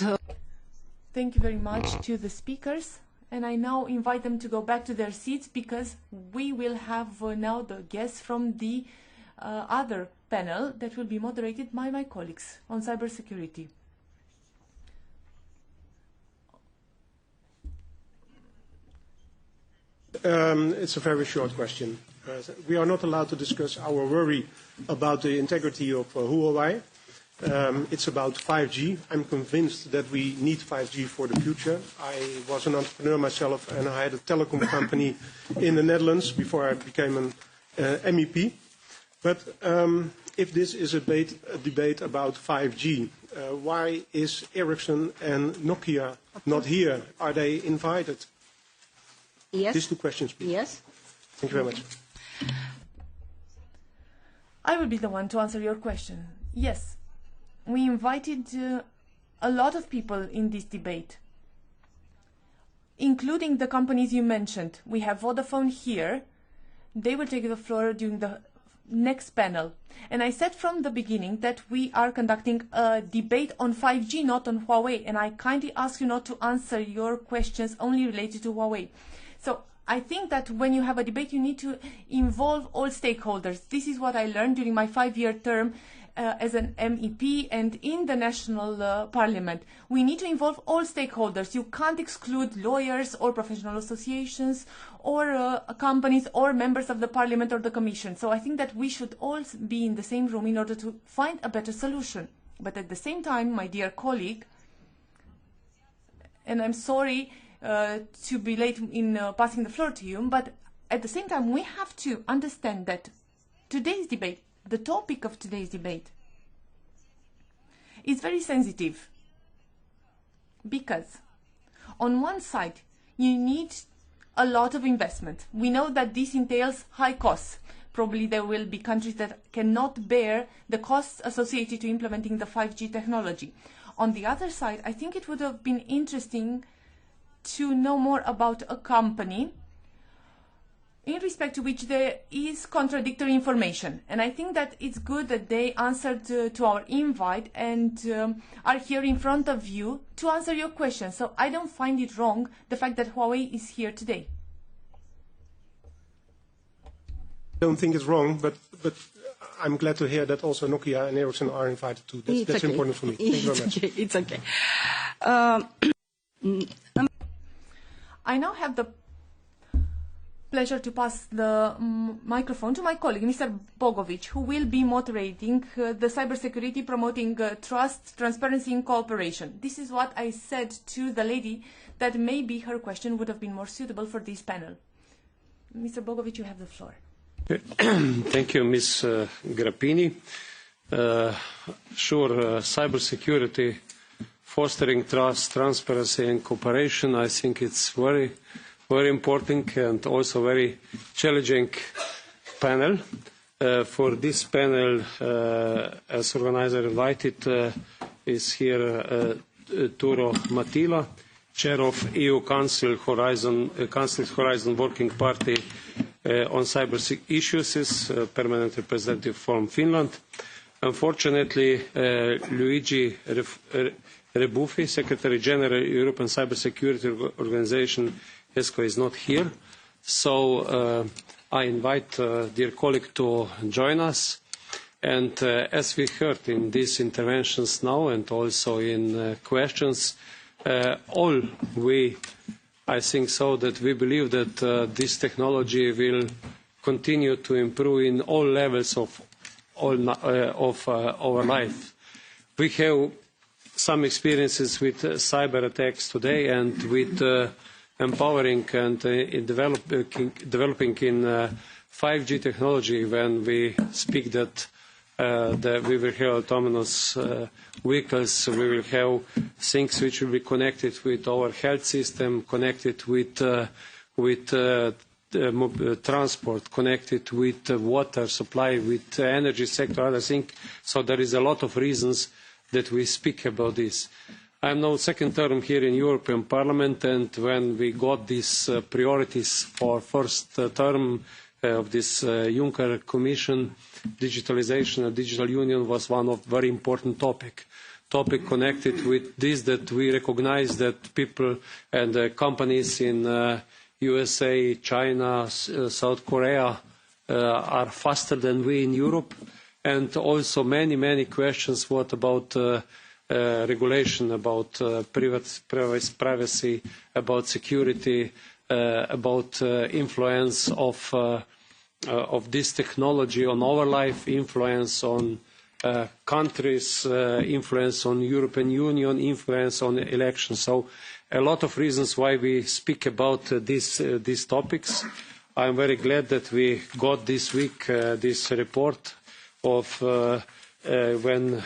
Thank you very much to the speakers. And I now invite them to go back to their seats, because we will have now the guests from the other panel that will be moderated by my colleagues on cybersecurity. It's a very short question. We are not allowed to discuss our worry about the integrity of Huawei. It's about 5G. I'm convinced that we need 5G for the future. I was an entrepreneur myself, and I had a telecom company in the Netherlands before I became an MEP. But if this is a debate about 5G, why is Ericsson and Nokia not here? Are they invited? Yes. These two questions, please. Yes. Thank you very much. I will be the one to answer your question. Yes, we invited a lot of people in this debate, including the companies you mentioned. We have Vodafone here. They will take the floor during the next panel. And I said from the beginning that we are conducting a debate on 5G, not on Huawei. And I kindly ask you not to answer your questions only related to Huawei. So I think that when you have a debate, you need to involve all stakeholders. This is what I learned during my 5-year term as an MEP and in the national parliament. We need to involve all stakeholders. You can't exclude lawyers or professional associations or companies or members of the parliament or the commission. So I think that we should all be in the same room in order to find a better solution. But at the same time, my dear colleague, and I'm sorry to be late in passing the floor to you, but at the same time, we have to understand that today's debate, the topic of today's debate, is very sensitive because on one side, you need a lot of investment. We know that this entails high costs. Probably there will be countries that cannot bear the costs associated to implementing the 5G technology. On the other side, I think it would have been interesting to know more about a company in respect to which there is contradictory information. And I think that it's good that they answered to our invite and are here in front of you to answer your questions. So I don't find it wrong, the fact that Huawei is here today. I don't think it's wrong, but I'm glad to hear that also Nokia and Ericsson are invited too. That's okay. Important for me. Thank you very much. Okay. It's okay. I now have the pleasure to pass the microphone to my colleague, Mr. Bogovic, who will be moderating the cybersecurity, promoting trust, transparency and cooperation. This is what I said to the lady, that maybe her question would have been more suitable for this panel. Mr. Bogovic, you have the floor. Thank you, Ms. Grapini. Cybersecurity, fostering trust, transparency and cooperation, I think it's very important and also very challenging panel. For this panel, as organizer invited, is here Turo Matila, Chair of EU Council Horizon Working Party on cyber issues, is permanent representative from Finland. Unfortunately, Luigi Rebuffi, Secretary General European Cybersecurity Organization, ESCO, is not here. So I invite dear colleague to join us. And as we heard in these interventions now and also in questions, I think so that we believe that this technology will continue to improve in all levels of our life. We have some experiences with cyber attacks today and with empowering and in developing in 5G technology, when we speak that we will have autonomous vehicles, we will have things which will be connected with our health system, connected with transport, connected with water supply, with energy sector, other things. So there is a lot of reasons that we speak about this. I am now second term here in European Parliament, and when we got these priorities for first term of this Juncker Commission, digitalization and digital union was one of very important topic connected with this, that we recognize that people and companies in USA, China, South Korea are faster than we in Europe, and also many questions what about regulation, about privacy, about security, influence of this technology on our life, influence on countries, influence on European Union, influence on elections. So a lot of reasons why we speak about these topics. I'm very glad that we got this week this report of when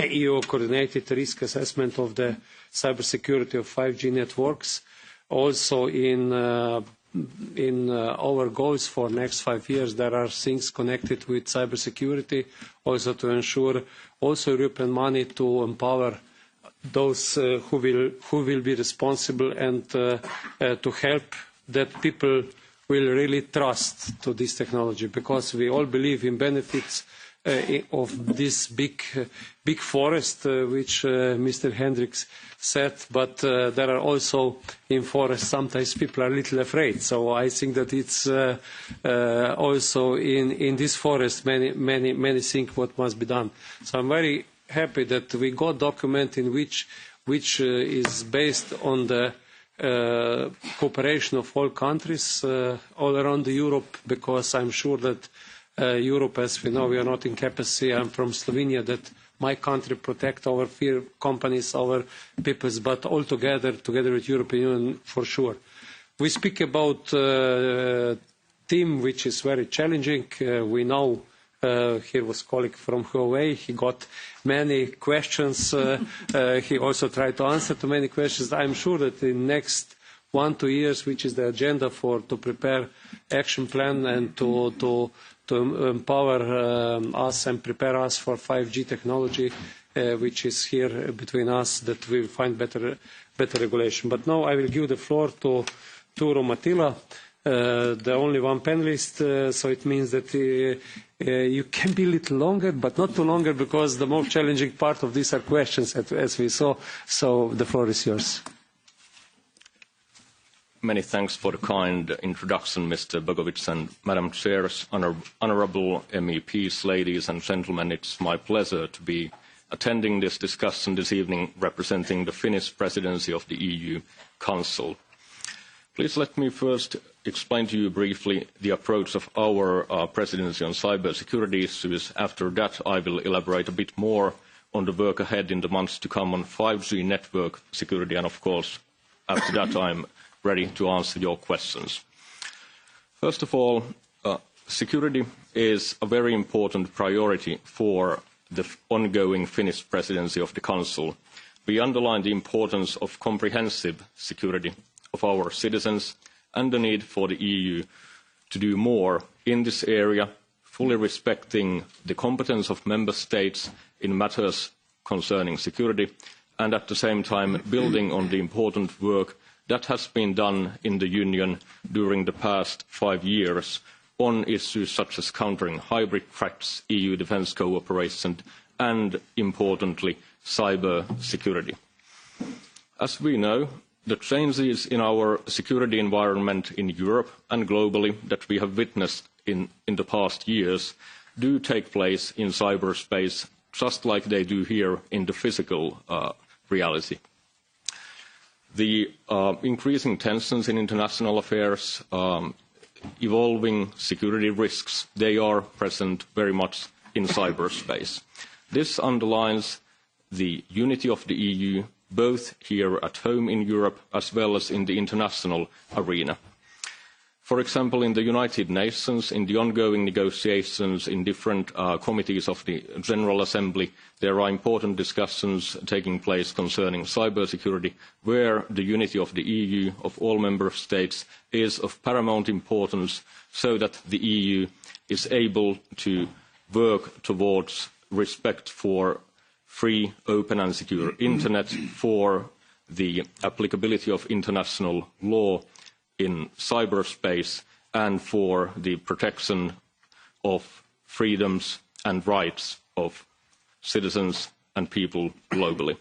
EU coordinated risk assessment of the cybersecurity of 5G networks. Also in our goals for next 5 years, there are things connected with cybersecurity, also to ensure also European money to empower those who will be responsible and to help that people will really trust to this technology, because we all believe in benefits of this big forest, which Mr. Hendricks said, but there are also in forests sometimes people are a little afraid. So I think that it's also in this forest many things what must be done. So I'm very happy that we got a document in which is based on the cooperation of all countries all around Europe, because I'm sure that Europe, as we know, we are not in capacity. I'm from Slovenia, that my country protect our companies, our peoples, but all together with European Union for sure. We speak about a team which is very challenging. We know here was a colleague from Huawei. He got many questions. He also tried to answer to many questions. I'm sure that in the next 1-2 years, which is the agenda to prepare action plan and to empower us and prepare us for 5G technology, which is here between us, that we will find better regulation. But now I will give the floor to Romatila, the only one panelist, so it means that you can be a little longer, but not too longer, because the most challenging part of these are questions, as we saw. So the floor is yours. Many thanks for the kind introduction, Mr. Bogovic and Madam Chairs, honourable MEPs, ladies and gentlemen. It's my pleasure to be attending this discussion this evening, representing the Finnish presidency of the EU Council. Please let me first explain to you briefly the approach of our presidency on cybersecurity issues. After that, I will elaborate a bit more on the work ahead in the months to come on 5G network security, and of course, after that, I'm ready to answer your questions. First of all, security is a very important priority for the ongoing Finnish presidency of the Council. We underline the importance of comprehensive security of our citizens and the need for the EU to do more in this area, fully respecting the competence of member states in matters concerning security, and at the same time building on the important work that has been done in the Union during the past 5 years on issues such as countering hybrid threats, EU defence cooperation, and, importantly, cyber security. As we know, the changes in our security environment in Europe and globally that we have witnessed in the past years do take place in cyberspace, just like they do here in the physical reality. The increasing tensions in international affairs, evolving security risks, they are present very much in cyberspace. This underlines the unity of the EU, both here at home in Europe as well as in the international arena. For example, in the United Nations, in the ongoing negotiations in different committees of the General Assembly, there are important discussions taking place concerning cybersecurity, where the unity of the EU, of all member states, is of paramount importance, so that the EU is able to work towards respect for free, open and secure internet, for the applicability of international law in cyberspace, and for the protection of freedoms and rights of citizens and people globally.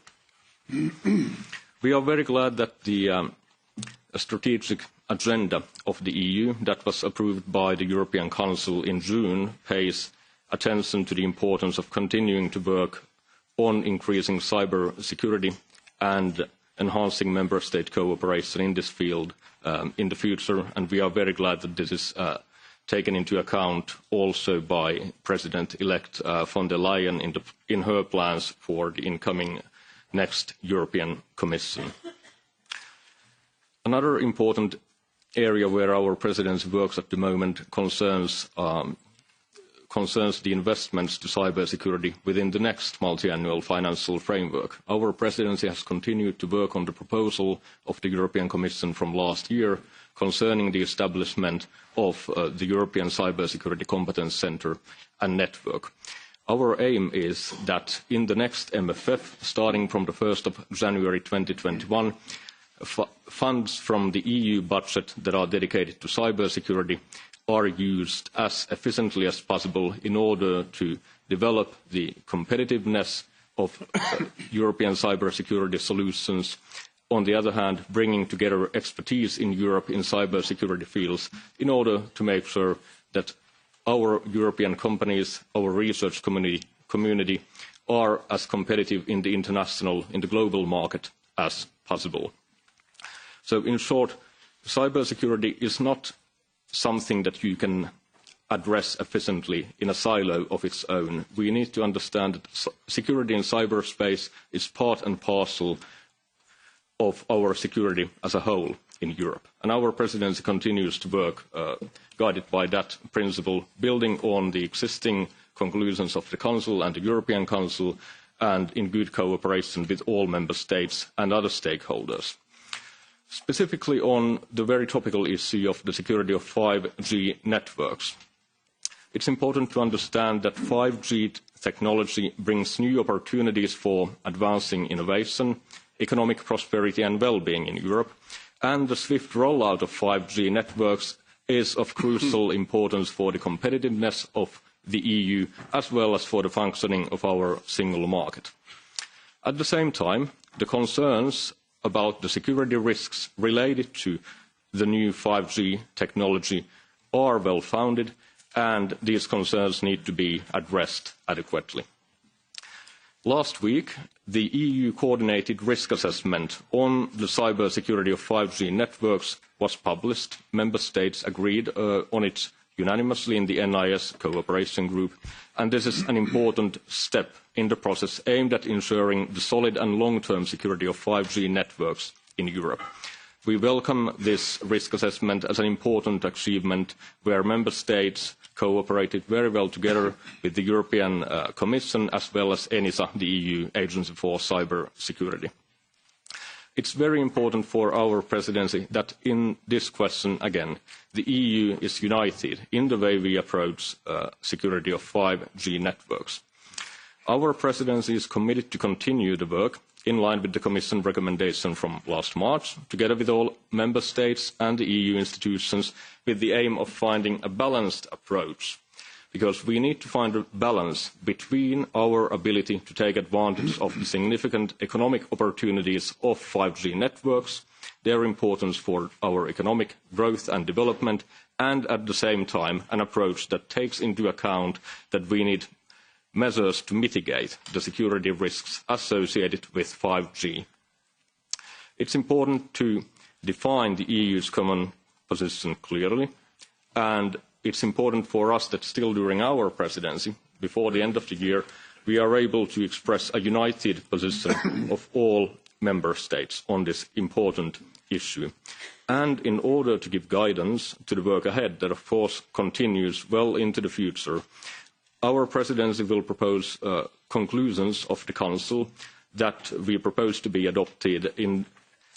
We are very glad that the strategic agenda of the EU that was approved by the European Council in June pays attention to the importance of continuing to work on increasing cyber security and enhancing member state cooperation in this field in the future, and we are very glad that this is taken into account also by President-elect von der Leyen in her plans for the incoming next European Commission. Another important area where our presidency works at the moment concerns the investments to cybersecurity within the next multi-annual financial framework. Our presidency has continued to work on the proposal of the European Commission from last year concerning the establishment of the European Cybersecurity Competence Centre and Network. Our aim is that in the next MFF, starting from the 1st of January 2021, funds from the EU budget that are dedicated to cybersecurity are used as efficiently as possible in order to develop the competitiveness of European cybersecurity solutions. On the other hand, bringing together expertise in Europe in cybersecurity fields in order to make sure that our European companies, our research community are as competitive in the global market as possible. So in short, cybersecurity is not something that you can address efficiently in a silo of its own. We need to understand that security in cyberspace is part and parcel of our security as a whole in Europe. And our presidency continues to work guided by that principle, building on the existing conclusions of the Council and the European Council, and in good cooperation with all member states and other stakeholders. Specifically on the very topical issue of the security of 5G networks. It's important to understand that 5G technology brings new opportunities for advancing innovation, economic prosperity and well-being in Europe, and the swift rollout of 5G networks is of crucial importance for the competitiveness of the EU as well as for the functioning of our single market. At the same time, the concerns about the security risks related to the new 5G technology are well-founded, and these concerns need to be addressed adequately. Last week, the EU coordinated risk assessment on the cybersecurity of 5G networks was published. Member states agreed on it unanimously in the NIS cooperation group, and this is an important step in the process aimed at ensuring the solid and long-term security of 5G networks in Europe. We welcome this risk assessment as an important achievement where member states cooperated very well together with the European Commission as well as ENISA, the EU Agency for Cyber Security. It's very important for our presidency that in this question, again, the EU is united in the way we approach security of 5G networks. Our presidency is committed to continue the work in line with the Commission recommendation from last March, together with all member states and the EU institutions, with the aim of finding a balanced approach, because we need to find a balance between our ability to take advantage of the significant economic opportunities of 5G networks, their importance for our economic growth and development, and at the same time an approach that takes into account that we need measures to mitigate the security risks associated with 5G. It's important to define the EU's common position clearly, and it's important for us that still during our presidency, before the end of the year, we are able to express a united position of all member states on this important issue. And in order to give guidance to the work ahead that of course continues well into the future, our presidency will propose conclusions of the Council that we propose to be adopted in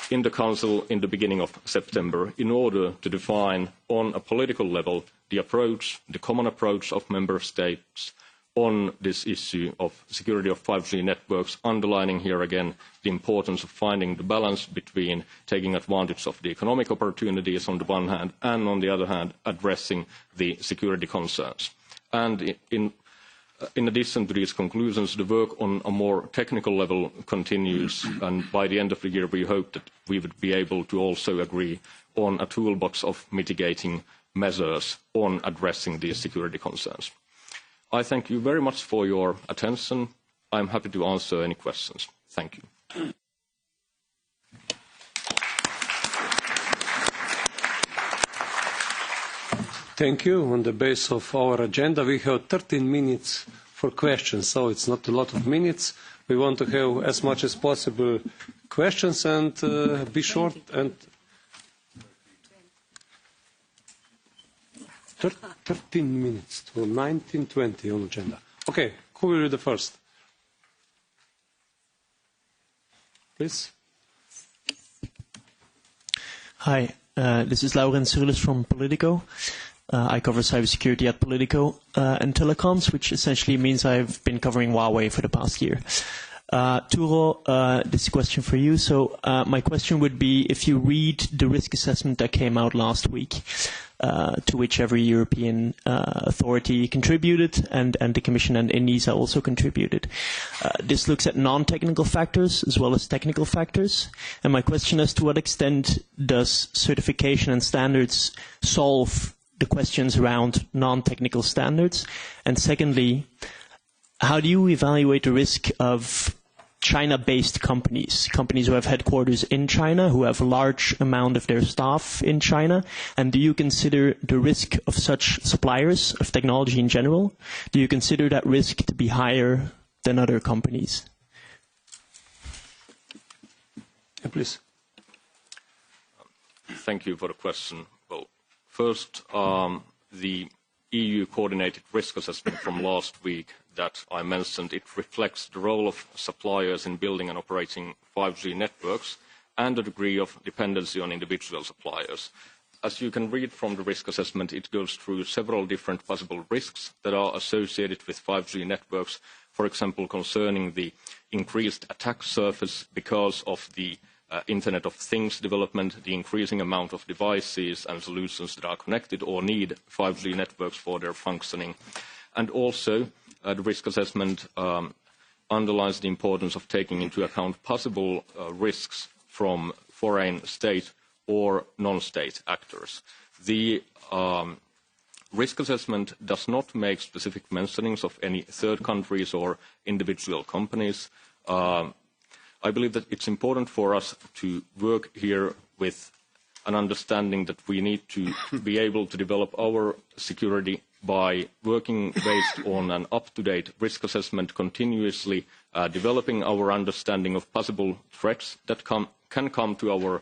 the Council in the beginning of September in order to define on a political level the approach, the common approach of member states on this issue of security of 5G networks, underlining here again the importance of finding the balance between taking advantage of the economic opportunities on the one hand and on the other hand addressing the security concerns. And in addition to these conclusions, the work on a more technical level continues, and by the end of the year we hope that we would be able to also agree on a toolbox of mitigating measures on addressing these security concerns. I thank you very much for your attention. I'm happy to answer any questions. Thank you. Thank you. On the basis of our agenda, we have 13 minutes for questions, so it's not a lot of minutes. We want to have as much as possible questions and be short and 13 minutes to 19:20 on agenda. Okay, who will be the first? Please. Hi, this is Laurens Surlis from Politico. I cover cybersecurity at Politico and telecoms, which essentially means I've been covering Huawei for the past year. Turo, this is a question for you. So my question would be, if you read the risk assessment that came out last week, to which every European authority contributed, and the Commission and ENISA also contributed. This looks at non-technical factors as well as technical factors. And my question is, to what extent does certification and standards solve the questions around non-technical standards? And secondly, how do you evaluate the risk of China-based companies who have headquarters in China, who have a large amount of their staff in China? And do you consider the risk of such suppliers of technology in general, do you consider that risk to be higher than other companies? Yeah, please. Thank you for the question. Well, first, the EU coordinated risk assessment from last week that I mentioned, it reflects the role of suppliers in building and operating 5G networks and the degree of dependency on individual suppliers. As you can read from the risk assessment, it goes through several different possible risks that are associated with 5G networks, for example, concerning the increased attack surface because of the Internet of Things development, the increasing amount of devices and solutions that are connected or need 5G networks for their functioning. And also, the risk assessment underlines the importance of taking into account possible risks from foreign state or non-state actors. The risk assessment does not make specific mentionings of any third countries or individual companies. I believe that it's important for us to work here with an understanding that we need to be able to develop our security by working based on an up-to-date risk assessment, continuously developing our understanding of possible threats that can come to our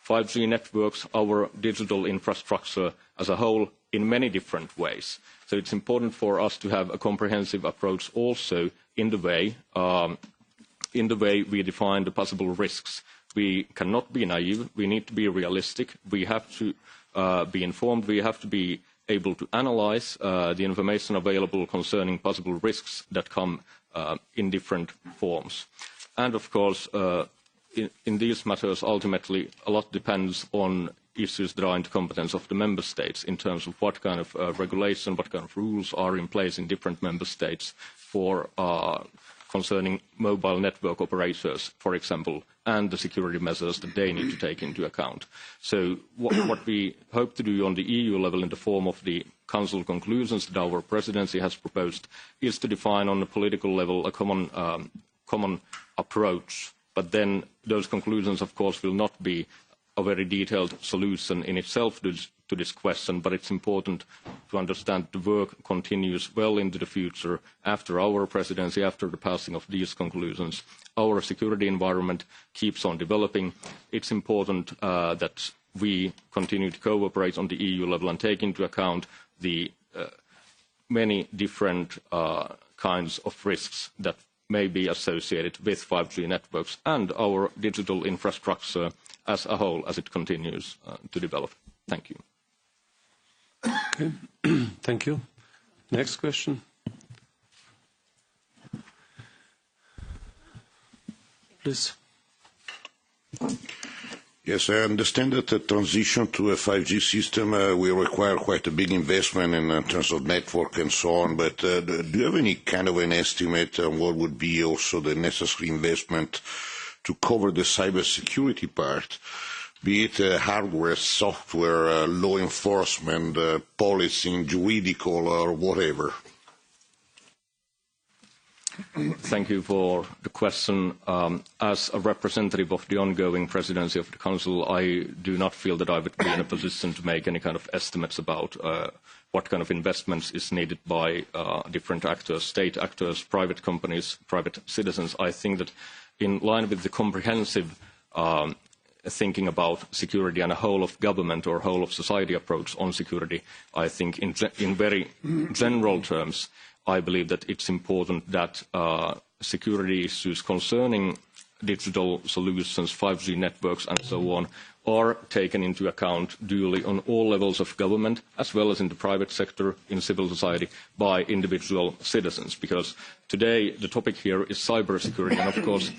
5G networks, our digital infrastructure as a whole in many different ways. So it's important for us to have a comprehensive approach also in the way we define the possible risks. We cannot be naive. We need to be realistic. We have to be informed. We have to be able to analyze the information available concerning possible risks that come in different forms. And of course, in these matters, ultimately, a lot depends on issues that are in the competence of the member states in terms of what kind of regulation, what kind of rules are in place in different member states for concerning mobile network operators, for example, and the security measures that they need to take into account. So what we hope to do on the EU level in the form of the Council conclusions that our presidency has proposed is to define on a political level a common approach. But then those conclusions, of course, will not be a very detailed solution in itself to this question, but it's important to understand the work continues well into the future after our presidency, after the passing of these conclusions. Our security environment keeps on developing. It's important that we continue to cooperate on the EU level and take into account the many different kinds of risks that may be associated with 5G networks and our digital infrastructure as a whole as it continues to develop. Thank you. Okay. Thank you. Next question. Please. Yes, I understand that the transition to a 5G system will require quite a big investment in terms of network and so on, but do you have any kind of an estimate on what would be also the necessary investment to cover the cybersecurity part, be it hardware, software, law enforcement, policing, juridical, or whatever? Thank you for the question. As a representative of the ongoing presidency of the Council, I do not feel that I would be in a position to make any kind of estimates about what kind of investments is needed by different actors, state actors, private companies, private citizens. I think that in line with the comprehensive thinking about security and a whole of government or whole of society approach on security, I think in very general terms, I believe that it's important that security issues concerning digital solutions, 5G networks and so on, are taken into account duly on all levels of government, as well as in the private sector, in civil society, by individual citizens. Because today the topic here is cybersecurity, and of course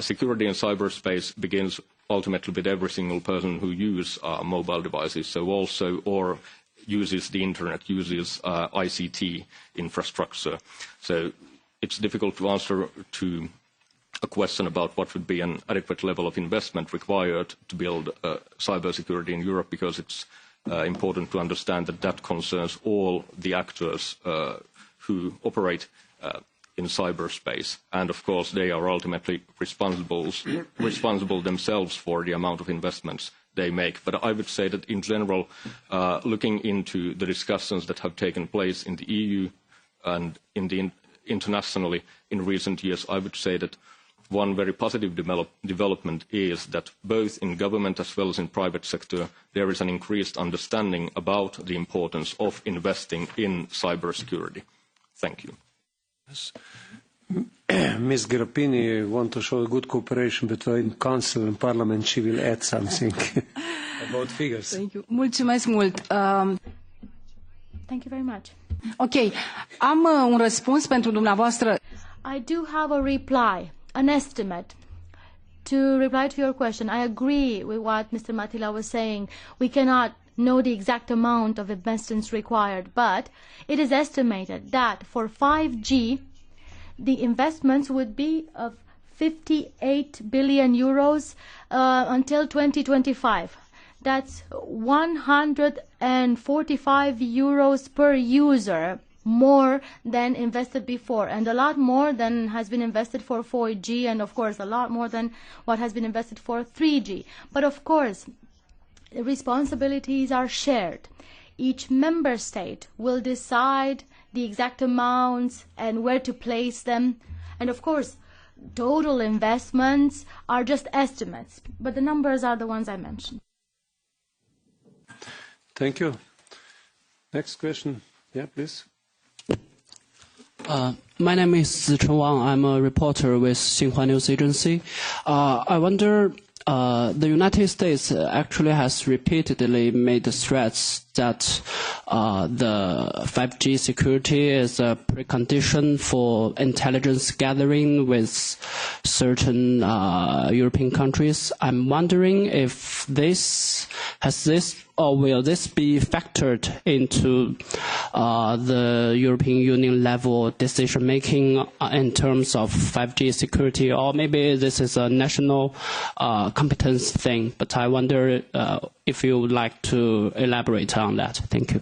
security in cyberspace begins ultimately with every single person who uses mobile devices, so also or uses the internet, uses ICT infrastructure. So it's difficult to answer to a question about what would be an adequate level of investment required to build cybersecurity in Europe, because it's important to understand that that concerns all the actors who operate in cyberspace. And of course, they are ultimately responsible themselves for the amount of investments they make. But I would say that in general, looking into the discussions that have taken place in the EU and internationally in recent years, I would say that one very positive development is that both in government as well as in private sector, there is an increased understanding about the importance of investing in cybersecurity. Thank you. Yes. Ms. Grapini want to show good cooperation between Council and Parliament. She will add something about figures. Thank you. Mulțumesc mult. Thank you very much. Ok, am un răspuns pentru dumneavoastră. I do have a reply, an estimate. To reply to your question, I agree with what Mr. Matila was saying. We cannot know the exact amount of investments required, but it is estimated that for 5G, the investments would be of 58 billion euros until 2025. That's 145 euros per user more than invested before, and a lot more than has been invested for 4G, and of course a lot more than what has been invested for 3G. But of course, the responsibilities are shared. Each member state will decide the exact amounts and where to place them. And of course, total investments are just estimates, but the numbers are the ones I mentioned. Thank you. Next question. Yeah, please. My name is Zicheng Wang. I'm a reporter with Xinhua News Agency. I wonder, the United States actually has repeatedly made threats that the 5G security is a precondition for intelligence gathering with certain European countries. I'm wondering if or will this be factored into the European Union level decision making in terms of 5G security, or maybe this is a national competence thing, but I wonder if you would like to elaborate on that. Thank you.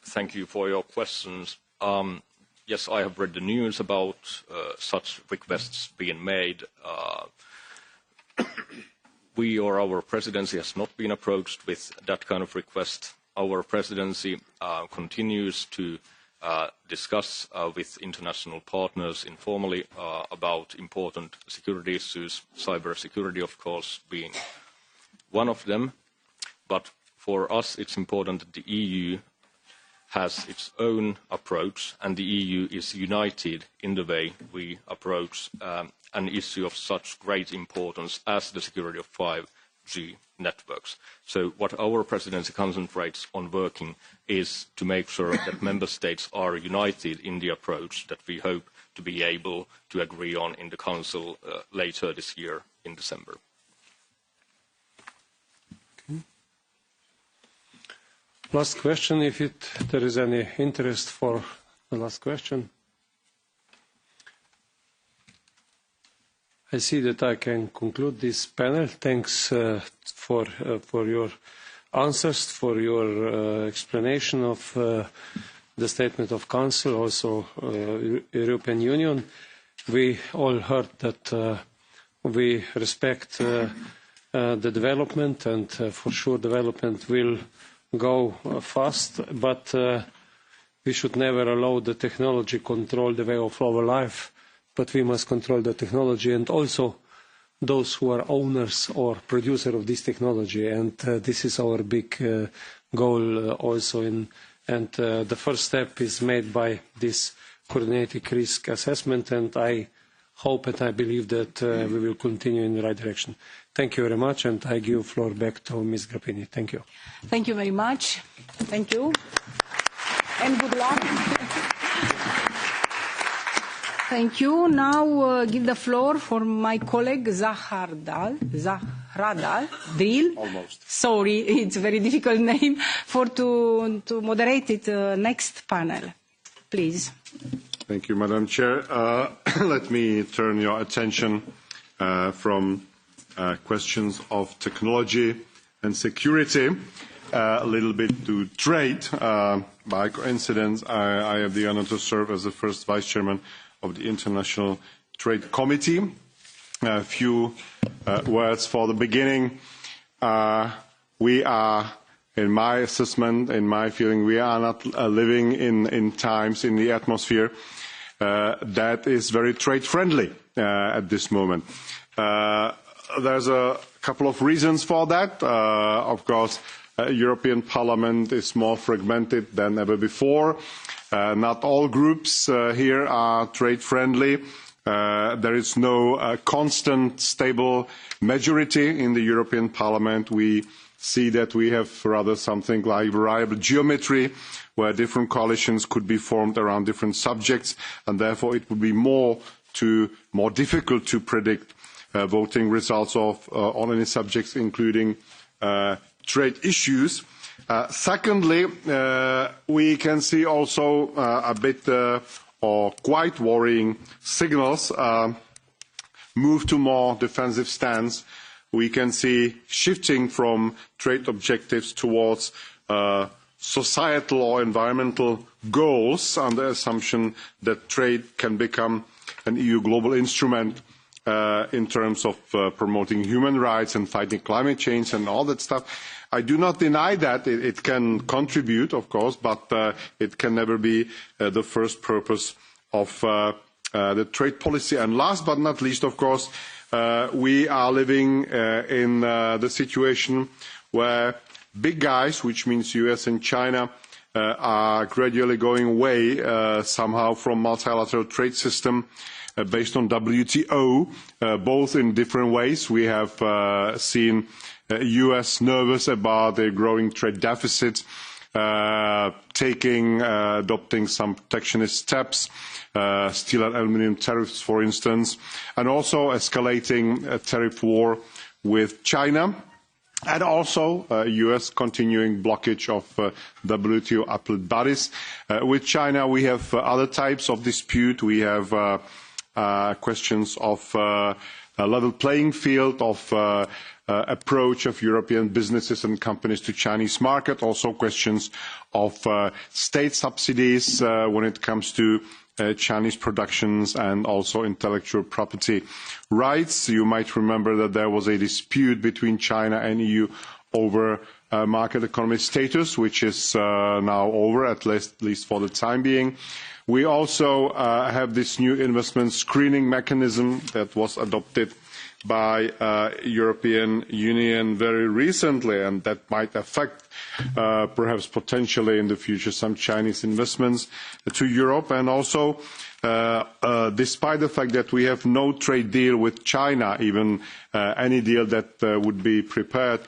Thank you for your questions. Yes, I have read the news about such requests being made. We or our presidency has not been approached with that kind of request. Our presidency continues to discuss with international partners informally about important security issues, cybersecurity, of course, being one of them. But for us, it's important that the EU has its own approach, and the EU is united in the way we approach an issue of such great importance as the security of 5G networks. So what our presidency concentrates on working is to make sure that member states are united in the approach that we hope to be able to agree on in the Council later this year in December. Okay. Last question, if there is any interest for the last question. I see that I can conclude this panel. Thanks for your answers, for your explanation of the the statement of Council, also European Union. We all heard that we respect the development, and for sure development will go fast, but we should never allow the technology control the way of our life, but we must control the technology and also those who are owners or producers of this technology, and this is our big goal also. And the first step is made by this coordinated risk assessment, and I hope and I believe that we will continue in the right direction. Thank you very much, and I give the floor back to Ms. Grapini. Thank you. Thank you very much. Thank you. And good luck. Thank you. Now give the floor for my colleague Zahradil. Almost. Sorry, it's a very difficult name to moderate it next panel. Please. Thank you, Madam Chair. Let me turn your attention from questions of technology and security a little bit to trade. By coincidence, I have the honor to serve as the first Vice Chairman of the International Trade Committee. A few words for the beginning. We are, in my assessment, in my feeling, we are not living in times, in the atmosphere that is very trade-friendly at this moment. There's a couple of reasons for that. Of course, European Parliament is more fragmented than ever before. Not all groups here are trade-friendly. There is no constant, stable majority in the European Parliament. We see that we have rather something like variable geometry, where different coalitions could be formed around different subjects, and therefore it would be more difficult to predict voting results on any subjects, including trade issues. Secondly, we can see also a bit or quite worrying signals move to more defensive stance. We can see shifting from trade objectives towards societal or environmental goals on the assumption that trade can become an EU global instrument in terms of promoting human rights and fighting climate change and all that stuff. I do not deny that it can contribute, of course, but it can never be the first purpose of the trade policy. And last but not least, of course, we are living in the situation where big guys, which means US and China, are gradually going away somehow from multilateral trade system based on WTO, both in different ways. We have seen US nervous about a growing trade deficit, adopting some protectionist steps, steel and aluminium tariffs, for instance, and also escalating a tariff war with China, and also US continuing blockage of WTO appellate bodies. With China, we have other types of dispute. We have questions of a level playing field, of approach of European businesses and companies to Chinese market, also questions of state subsidies when it comes to Chinese productions, and also intellectual property rights. You might remember that there was a dispute between China and EU over market economy status, which is now over, at least for the time being. We also have this new investment screening mechanism that was adopted by European Union very recently, and that might affect perhaps potentially in the future some Chinese investments to Europe. And also, despite the fact that we have no trade deal with China, even any deal that would be prepared,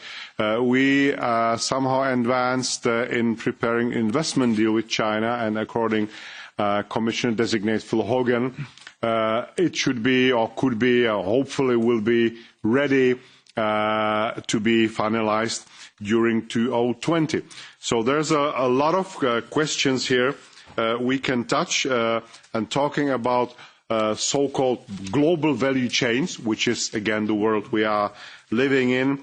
we somehow advanced in preparing investment deal with China, and according Commissioner designate Phil Hogan, it should be, or could be, or hopefully will be ready to be finalized during 2020. So there's a lot of questions here we can touch, and talking about so-called global value chains, which is again the world we are living in.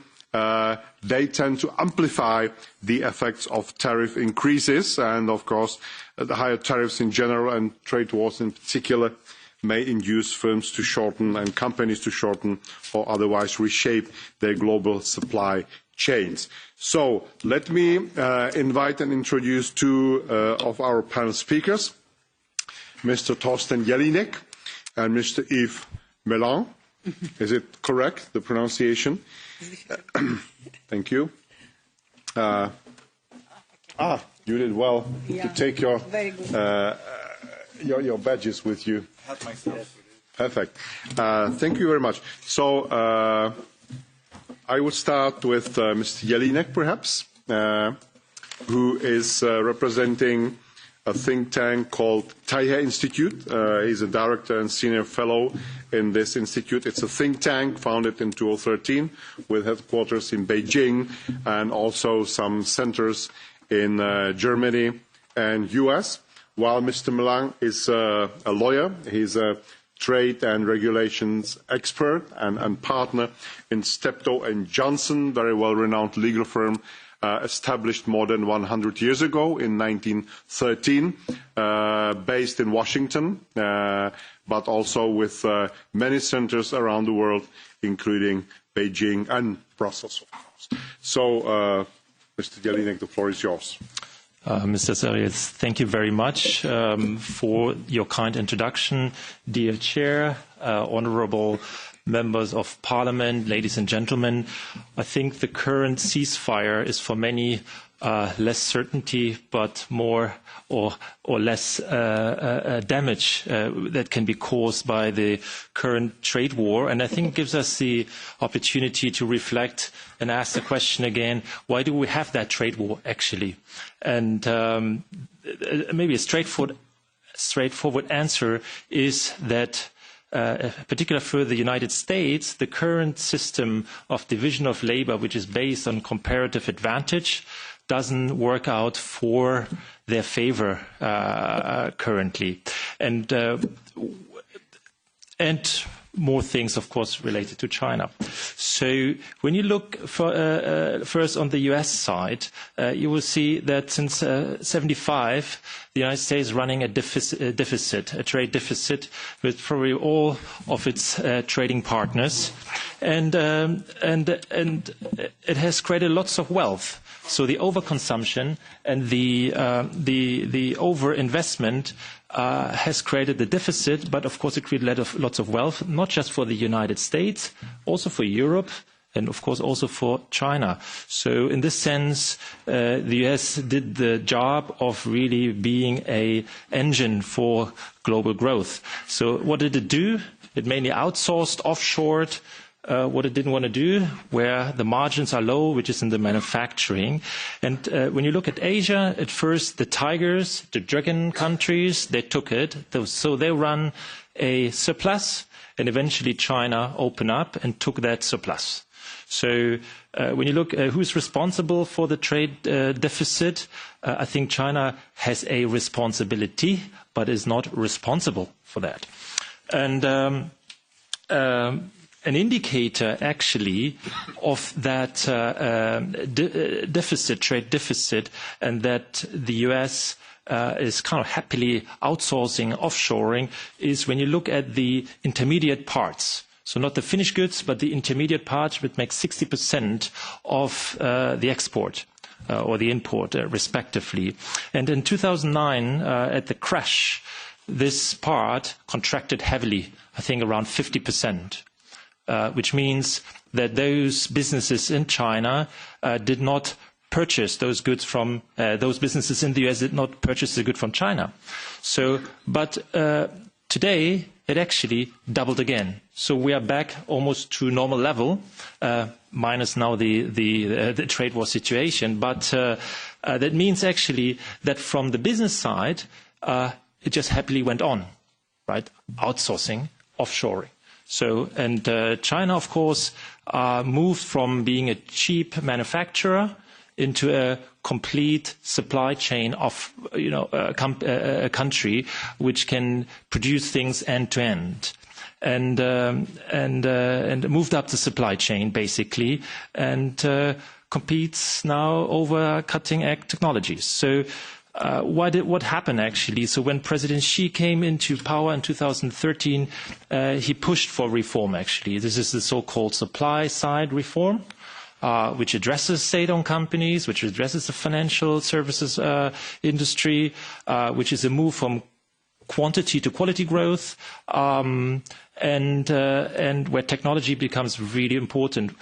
They tend to amplify the effects of tariff increases, and of course the higher tariffs in general and trade wars in particular may induce firms to shorten and companies to shorten or otherwise reshape their global supply chains. So let me invite and introduce two of our panel speakers, Mr. Torsten Jelinek and Mr. Yves Melan. Is it correct, the pronunciation? Thank you. You did well to take your badges with you. Help myself. Perfect. Thank you very much. So I would start with Mr. Jelinek, perhaps, who is representing a think tank called Taihe Institute. He's a director and senior fellow in this institute. It's a think tank founded in 2013 with headquarters in Beijing and also some centers in Germany and US. While Mr. Melang is a lawyer, he's a trade and regulations expert and partner in Steptoe & Johnson, very well-renowned legal firm established more than 100 years ago in 1913, based in Washington, but also with many centers around the world, including Beijing and Brussels, of course. So, Mr. Jelinek, the floor is yours. Mr. Zahradil, thank you very much for your kind introduction. Dear Chair, honourable members of Parliament, ladies and gentlemen, I think the current ceasefire is for many less certainty, but more or less damage that can be caused by the current trade war. And I think it gives us the opportunity to reflect and ask the question again, why do we have that trade war actually? And maybe a straightforward answer is that particularly for the United States, the current system of division of labor, which is based on comparative advantage, doesn't work out for their favor currently. And more things, of course, related to China. So when you look first on the US side, you will see that since 1975, the United States is running a trade deficit with probably all of its trading partners. And it has created lots of wealth. So the overconsumption and the overinvestment has created the deficit, but of course it created lots of wealth, not just for the United States, also for Europe, and of course also for China. So in this sense, the US did the job of really being an engine for global growth. So what did it do? It mainly outsourced, offshored, what it didn't want to do, where the margins are low, which is in the manufacturing. And when you look at Asia, at first the tigers, the dragon countries, they took it. So they run a surplus, and eventually China opened up and took that surplus. So when you look at who's responsible for the trade deficit, I think China has a responsibility, but is not responsible for that. And an indicator actually of that trade deficit, and that the US is kind of happily outsourcing, offshoring, is when you look at the intermediate parts. So not the finished goods, but the intermediate parts, which make 60% of the export or the import, respectively. And in 2009, at the crash, this part contracted heavily, I think around 50%. Which means that those businesses in China did not purchase those goods from those businesses in the US did not purchase the good from China. So, but today it actually doubled again. So we are back almost to normal level, minus now the trade war situation. But that means actually that from the business side, it just happily went on, right? Outsourcing, offshoring. So, and China, of course, moved from being a cheap manufacturer into a complete supply chain of, a country which can produce things end to end, and moved up the supply chain basically, and competes now over cutting-edge technologies. So what happened actually? So when President Xi came into power in 2013, he pushed for reform actually. This is the so-called supply side reform, which addresses state-owned companies, which addresses the financial services industry, which is a move from quantity to quality growth, and where technology becomes really important.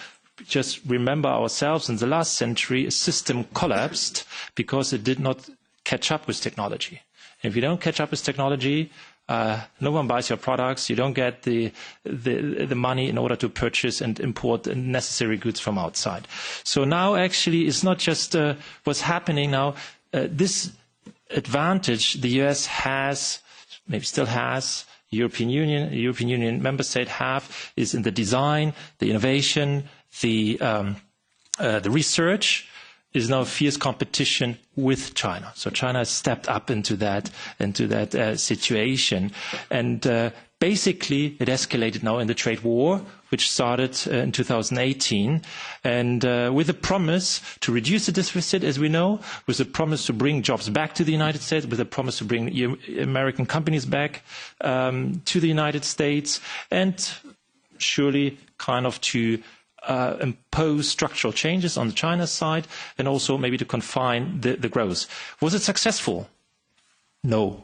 Just remember ourselves, in the last century, a system collapsed because it did not catch up with technology. If you don't catch up with technology, no one buys your products. You don't get the money in order to purchase and import necessary goods from outside. So now actually it's not just what's happening now. This advantage the US has, maybe still has, European Union member state have, is in the design, the innovation, the research, is now fierce competition with China. So China has stepped up into that situation, and basically it escalated now in the trade war, which started in 2018, and with a promise to reduce the deficit, as we know, with a promise to bring jobs back to the United States, with a promise to bring American companies back to the United States, and surely kind of to impose structural changes on the China side, and also maybe to confine the growth. Was it successful? No.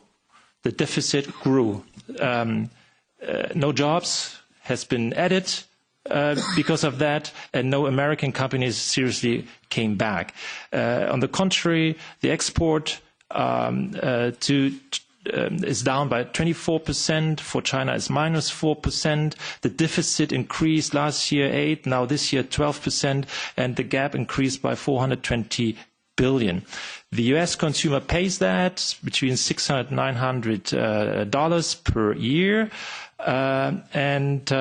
The deficit grew. No jobs has been added because of that, and no American companies seriously came back. On the contrary, the export is down by 24%. For China, it's minus 4%. The deficit increased last year 8%, now this year 12%, and the gap increased by $420 billion. The US consumer pays that between $600 and $900 per year, and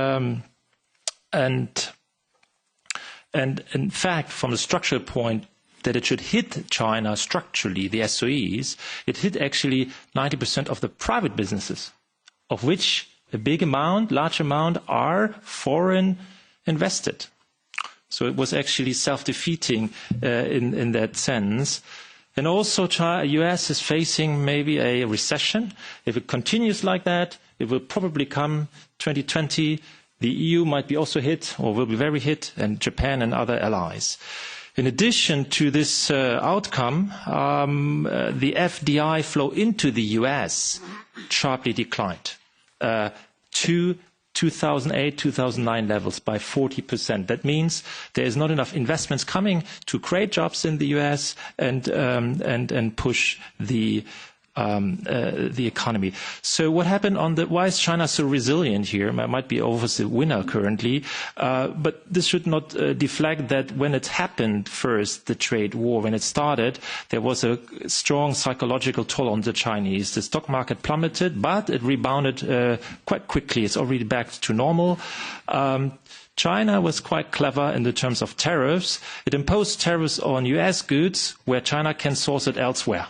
in fact, from a structural point, that it should hit China structurally, the SOEs, it hit actually 90% of the private businesses, of which a large amount are foreign invested. So it was actually self-defeating in that sense. And also US is facing maybe a recession. If it continues like that, it will probably come 2020. The EU might be also hit, or will be very hit, and Japan and other allies. In addition to this outcome, the FDI flow into the US sharply declined to 2008-2009 levels by 40%. That means there is not enough investments coming to create jobs in the US and push the economy. So what happened why is China so resilient here? It might be always the winner currently, but this should not deflect that when it happened first, the trade war, when it started, there was a strong psychological toll on the Chinese. The stock market plummeted, but it rebounded quite quickly. It's already back to normal. China was quite clever in the terms of tariffs. It imposed tariffs on US goods where China can source it elsewhere.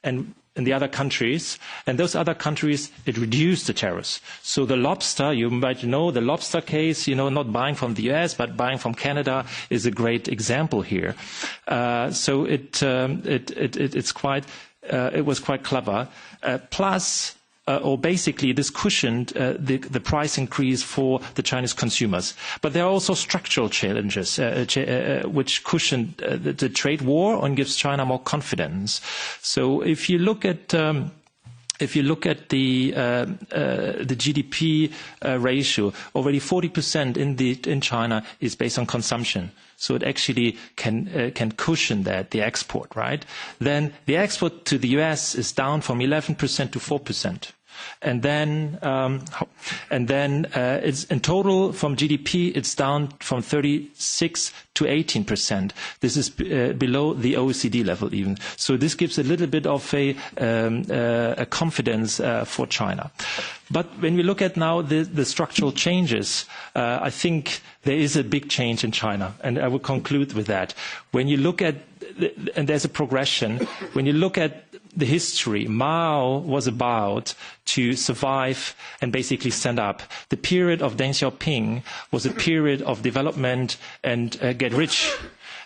And in the other countries, and those other countries, it reduced the tariffs. So the lobster, you might know the lobster case, not buying from the US, but buying from Canada is a great example here. So it was quite clever. Plus, or basically this cushioned the price increase for the Chinese consumers. But there are also structural challenges which cushioned the trade war and gives China more confidence. So if you look at the GDP ratio, already 40% in China is based on consumption. So it actually can cushion that, the export, right? Then the export to the US is down from 11% to 4%. And then it's in total from GDP, it's down from 36 to 18%. This is below the OECD level even. So this gives a little bit of a confidence for China. But when we look at now the structural changes, I think there is a big change in China, and I will conclude with that. When you look at, and there's a progression, when you look at the history, Mao was about to survive and basically stand up. The period of Deng Xiaoping was a period of development and get rich.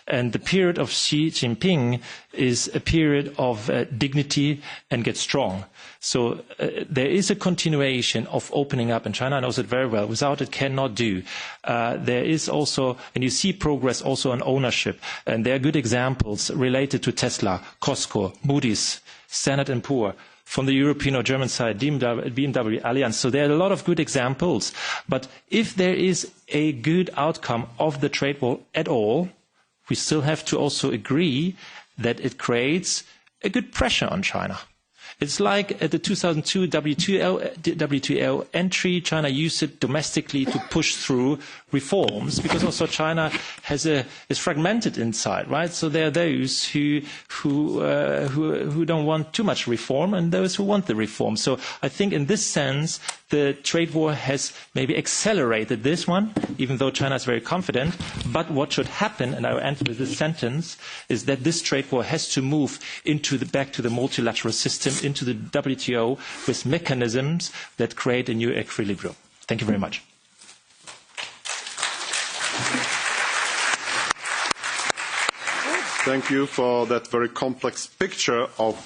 And the period of Xi Jinping is a period of dignity and get strong. So there is a continuation of opening up, and China knows it very well. Without it, cannot do. There is also, and you see progress also on ownership, and there are good examples related to Tesla, Costco, Moody's, Standard & Poor's, from the European or German side, BMW Allianz. So there are a lot of good examples. But if there is a good outcome of the trade war at all, we still have to also agree that it creates a good pressure on China. It's like at the 2002 WTO entry, China used it domestically to push through reforms, because also China is fragmented inside, right? So there are those who don't want too much reform and those who want the reform. So I think in this sense, the trade war has maybe accelerated this one, even though China is very confident. But what should happen, and I will end with this sentence, is that this trade war has to move back to the multilateral system, into the WTO, with mechanisms that create a new equilibrium. Thank you very much. Thank you for that very complex picture of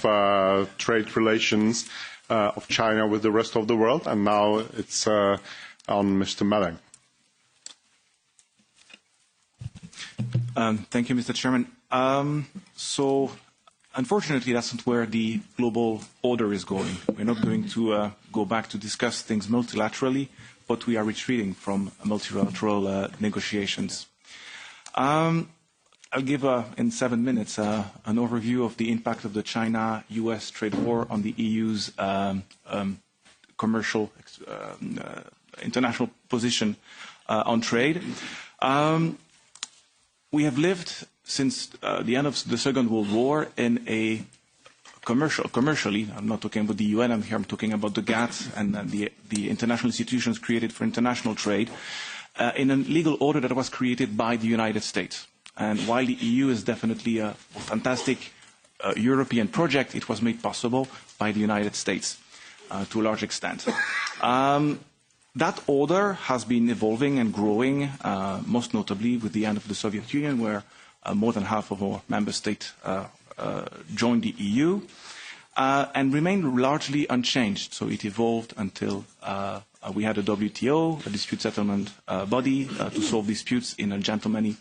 trade relations of China with the rest of the world. And now it's on Mr. Malek. Thank you, Mr. Chairman. So, unfortunately, that's not where the global order is going. We're not going to go back to discuss things multilaterally, but we are retreating from multilateral negotiations. I'll give, in 7 minutes, an overview of the impact of the China-US trade war on the EU's commercial international position on trade. We have lived since the end of the Second World War in a commercially, I'm not talking about the UN, I'm talking about the GATT and the international institutions created for international trade, in a legal order that was created by the United States. And while the EU is definitely a fantastic European project, it was made possible by the United States to a large extent. That order has been evolving and growing, most notably with the end of the Soviet Union, where more than half of our member states joined the EU, and remained largely unchanged. So it evolved until we had a WTO, a dispute settlement body, to solve disputes in a gentlemanly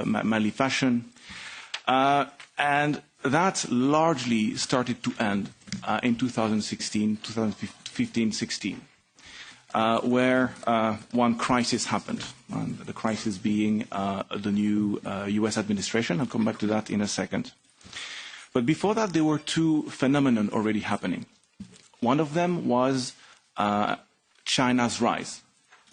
manly fashion. And that largely started to end in 2015-16, where one crisis happened, and the crisis being the new US administration. I'll come back to that in a second. But before that, there were two phenomena already happening. One of them was China's rise.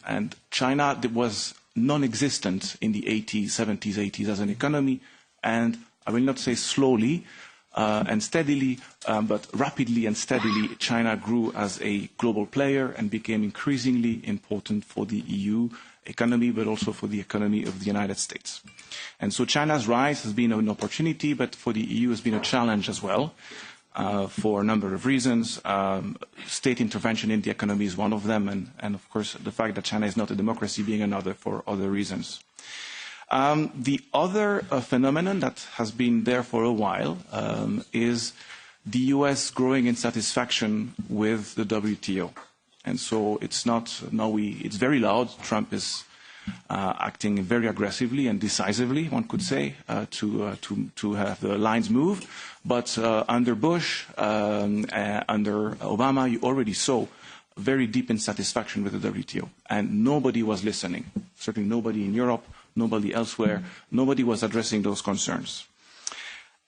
And China was non-existent in the 80s, 70s, 80s as an economy, and I will not say slowly and steadily, but rapidly and steadily, China grew as a global player and became increasingly important for the EU economy, but also for the economy of the United States. And so China's rise has been an opportunity, but for the EU has been a challenge as well. For a number of reasons. State intervention in the economy is one of them, and of course the fact that China is not a democracy being another for other reasons. The other phenomenon that has been there for a while is the US growing insatisfaction with the WTO. And so it's very loud. Trump is acting very aggressively and decisively, one could say, to have the lines move. But under Bush, under Obama, you already saw very deep insatisfaction with the WTO. And nobody was listening. Certainly nobody in Europe, nobody elsewhere. Nobody was addressing those concerns.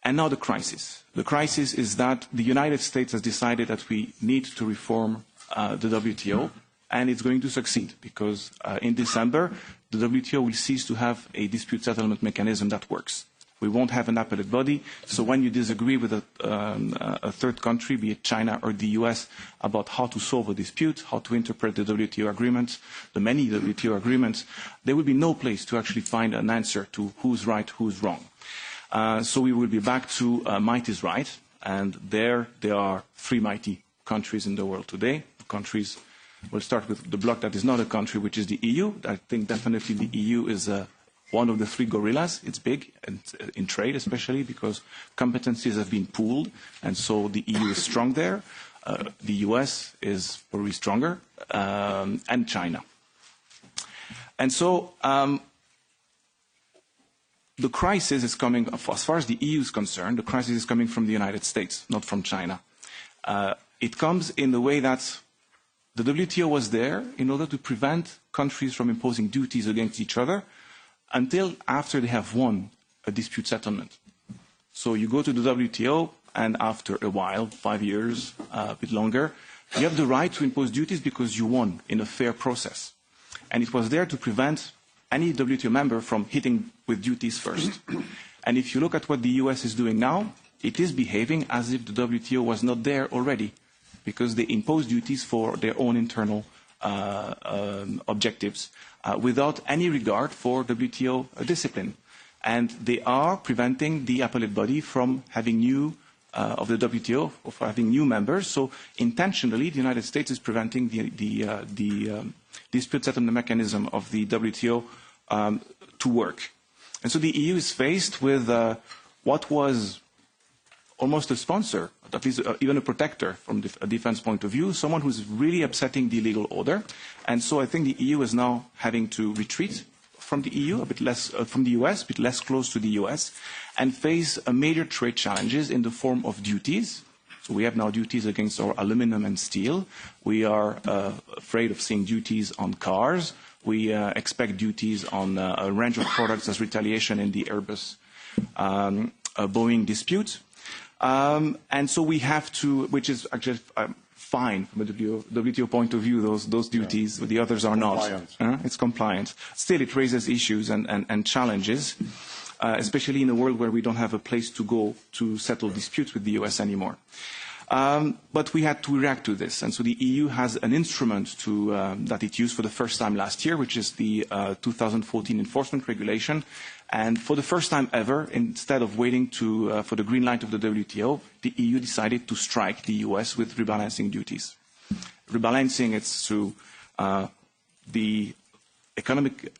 And now the crisis. The crisis is that the United States has decided that we need to reform the WTO, and it's going to succeed because in December, the WTO will cease to have a dispute settlement mechanism that works. We won't have an appellate body, so when you disagree with a third country, be it China or the US, about how to solve a dispute, how to interpret the WTO agreements, the many WTO agreements, there will be no place to actually find an answer to who's right, who's wrong. So we will be back to might is right, and there are three mighty countries in the world today. Countries, we'll start with the bloc that is not a country, which is the EU. I think definitely the EU is one of the three gorillas. It's big, and in trade especially, because competencies have been pooled, and so the EU is strong there. The US is probably stronger, and China. And so the crisis is coming, as far as the EU is concerned, the crisis is coming from the United States, not from China. It comes in the way that the WTO was there in order to prevent countries from imposing duties against each other until after they have won a dispute settlement. So you go to the WTO, and after a while, 5 years, a bit longer, you have the right to impose duties because you won in a fair process. And it was there to prevent any WTO member from hitting with duties first. And if you look at what the US is doing now, it is behaving as if the WTO was not there already, because they impose duties for their own internal objectives without any regard for WTO discipline. And they are preventing the appellate body from having new, of the WTO, of having new members. So intentionally, the United States is preventing the dispute settlement mechanism of the WTO to work. And so the EU is faced with what was almost a sponsor, at least even a protector from a defense point of view, someone who's really upsetting the legal order. And so I think the EU is now having to retreat from the EU, a bit less from the US, a bit less close to the US, and face major trade challenges in the form of duties. So we have now duties against our aluminum and steel. We are afraid of seeing duties on cars. We expect duties on a range of products as retaliation in the Airbus Boeing dispute. And so we have to, which is actually fine from a WTO point of view, those duties, but the others are not. It's compliant. Still, it raises issues and challenges, especially in a world where we don't have a place to go to settle disputes with the US anymore. But we had to react to this, and so the EU has an instrument that it used for the first time last year, which is the 2014 enforcement regulation. And for the first time ever, instead of waiting for the green light of the WTO, the EU decided to strike the US with rebalancing duties. Rebalancing, it's through the economic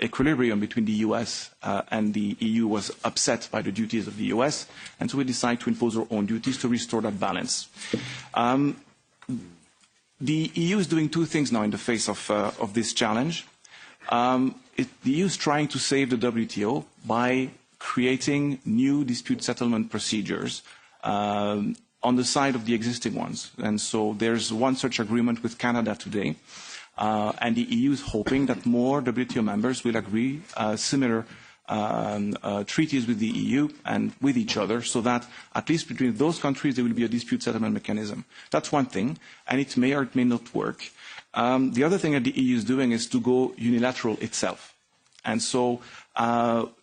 equilibrium between the US and the EU was upset by the duties of the US, and so we decided to impose our own duties to restore that balance. The EU is doing two things now in the face of this challenge. The EU is trying to save the WTO by creating new dispute settlement procedures on the side of the existing ones. And so there's one such agreement with Canada today. And the EU is hoping that more WTO members will agree similar treaties with the EU and with each other, so that at least between those countries there will be a dispute settlement mechanism. That's one thing, and it may or it may not work. The other thing that the EU is doing is to go unilateral itself. And so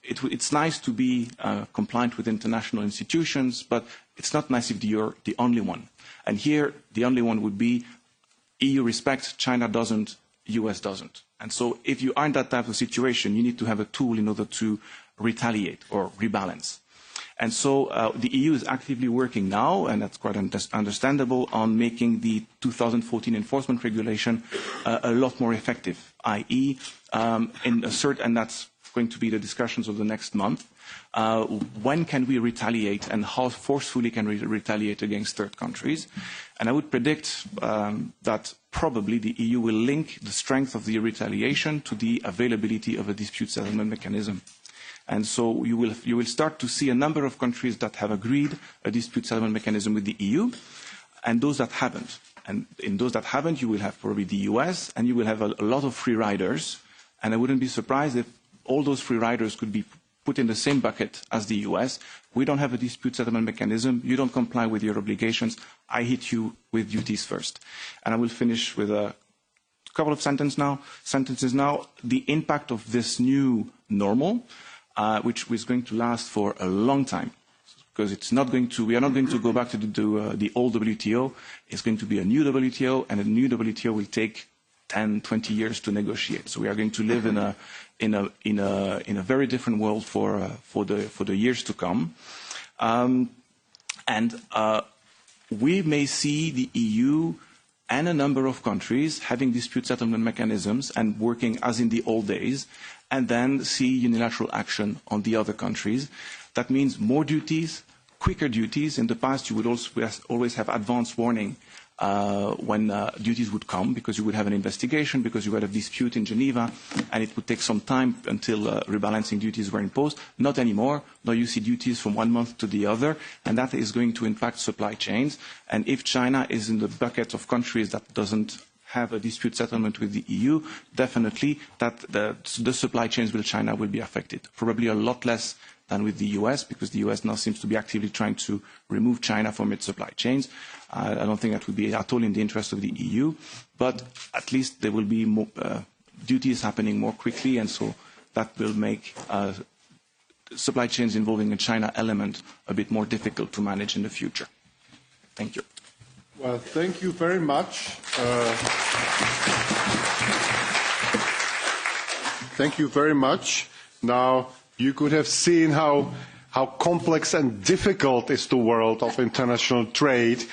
it's nice to be compliant with international institutions, but it's not nice if you're the only one. And here, the only one would be EU respects, China doesn't, US doesn't. And so if you are in that type of situation, you need to have a tool in order to retaliate or rebalance. And so the EU is actively working now, and that's quite understandable, on making the 2014 enforcement regulation a lot more effective, i.e. and that's going to be the discussions of the next month. When can we retaliate and how forcefully can we retaliate against third countries? And I would predict that probably the EU will link the strength of the retaliation to the availability of a dispute settlement mechanism. And so you will start to see a number of countries that have agreed a dispute settlement mechanism with the EU, and those that haven't. And in those that haven't, you will have probably the US, and you will have a lot of free riders. And I wouldn't be surprised if all those free riders could be put in the same bucket as the US. We don't have a dispute settlement mechanism. You don't comply with your obligations. I hit you with duties first. And I will finish with a couple of sentences now. The impact of this new normal, which is going to last for a long time, because we are not going to go back to the old WTO. It's going to be a new WTO, and a new WTO will take 10, 20 years to negotiate. So we are going to live in a very different world for the years to come. And we may see the EU and a number of countries having dispute settlement mechanisms and working as in the old days, and then see unilateral action on the other countries. That means more duties, quicker duties. In the past, you would also always have advance warning when duties would come, because you would have an investigation, because you had a dispute in Geneva, and it would take some time until rebalancing duties were imposed. Not anymore. Now you see duties from one month to the other, and that is going to impact supply chains. And if China is in the bucket of countries that doesn't have a dispute settlement with the EU, definitely that the supply chains with China will be affected. Probably a lot less than with the US, because the US now seems to be actively trying to remove China from its supply chains. I don't think that would be at all in the interest of the EU, but at least there will be more, duties happening more quickly, and so that will make supply chains involving a China element a bit more difficult to manage in the future. Thank you. Well, thank you very much. Thank you very much. Now, you could have seen how complex and difficult is the world of international trade,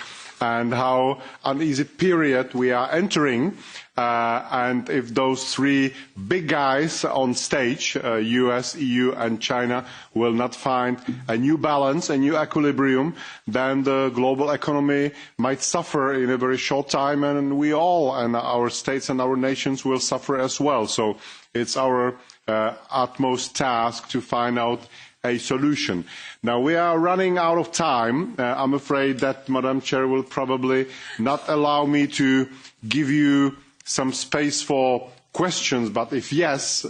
and how uneasy period we are entering. And if those three big guys on stage, US, EU and China, will not find a new balance, a new equilibrium, then the global economy might suffer in a very short time, and we all, and our states and our nations, will suffer as well. So it's our utmost task to find out a solution. Now, we are running out of time. I'm afraid that Madam Chair will probably not allow me to give you some space for questions, but if yes,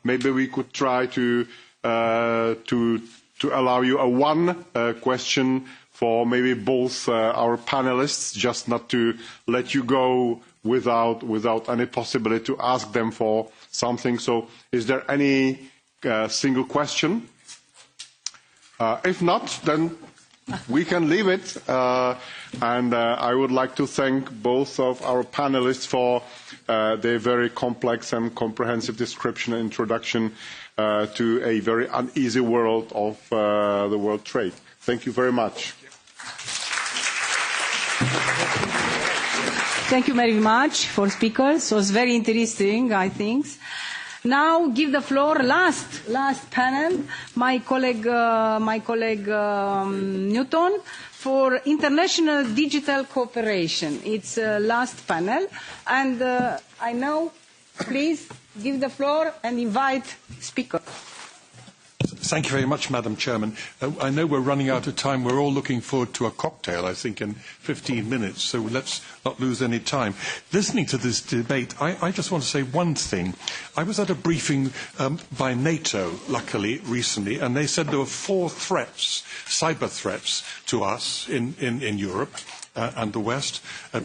maybe we could try to allow you a one question for maybe both our panelists, just not to let you go without any possibility to ask them for something. So is there any single question? If not, then we can leave it. And I would like to thank both of our panelists for their very complex and comprehensive description and introduction to a very uneasy world of the world trade. Thank you very much. Thank you very much for speakers. It was very interesting, I think. Now give the floor, last panel, my colleague Newton, for international digital cooperation. It's last panel, and I now, please give the floor and invite speaker. Thank you very much, Madam Chairman. I know we're running out of time. We're all looking forward to a cocktail, I think, in 15 minutes, so let's not lose any time. Listening to this debate, I just want to say one thing. I was at a briefing by NATO, luckily, recently, and they said there were 4 threats, cyber threats, to us in Europe and the West.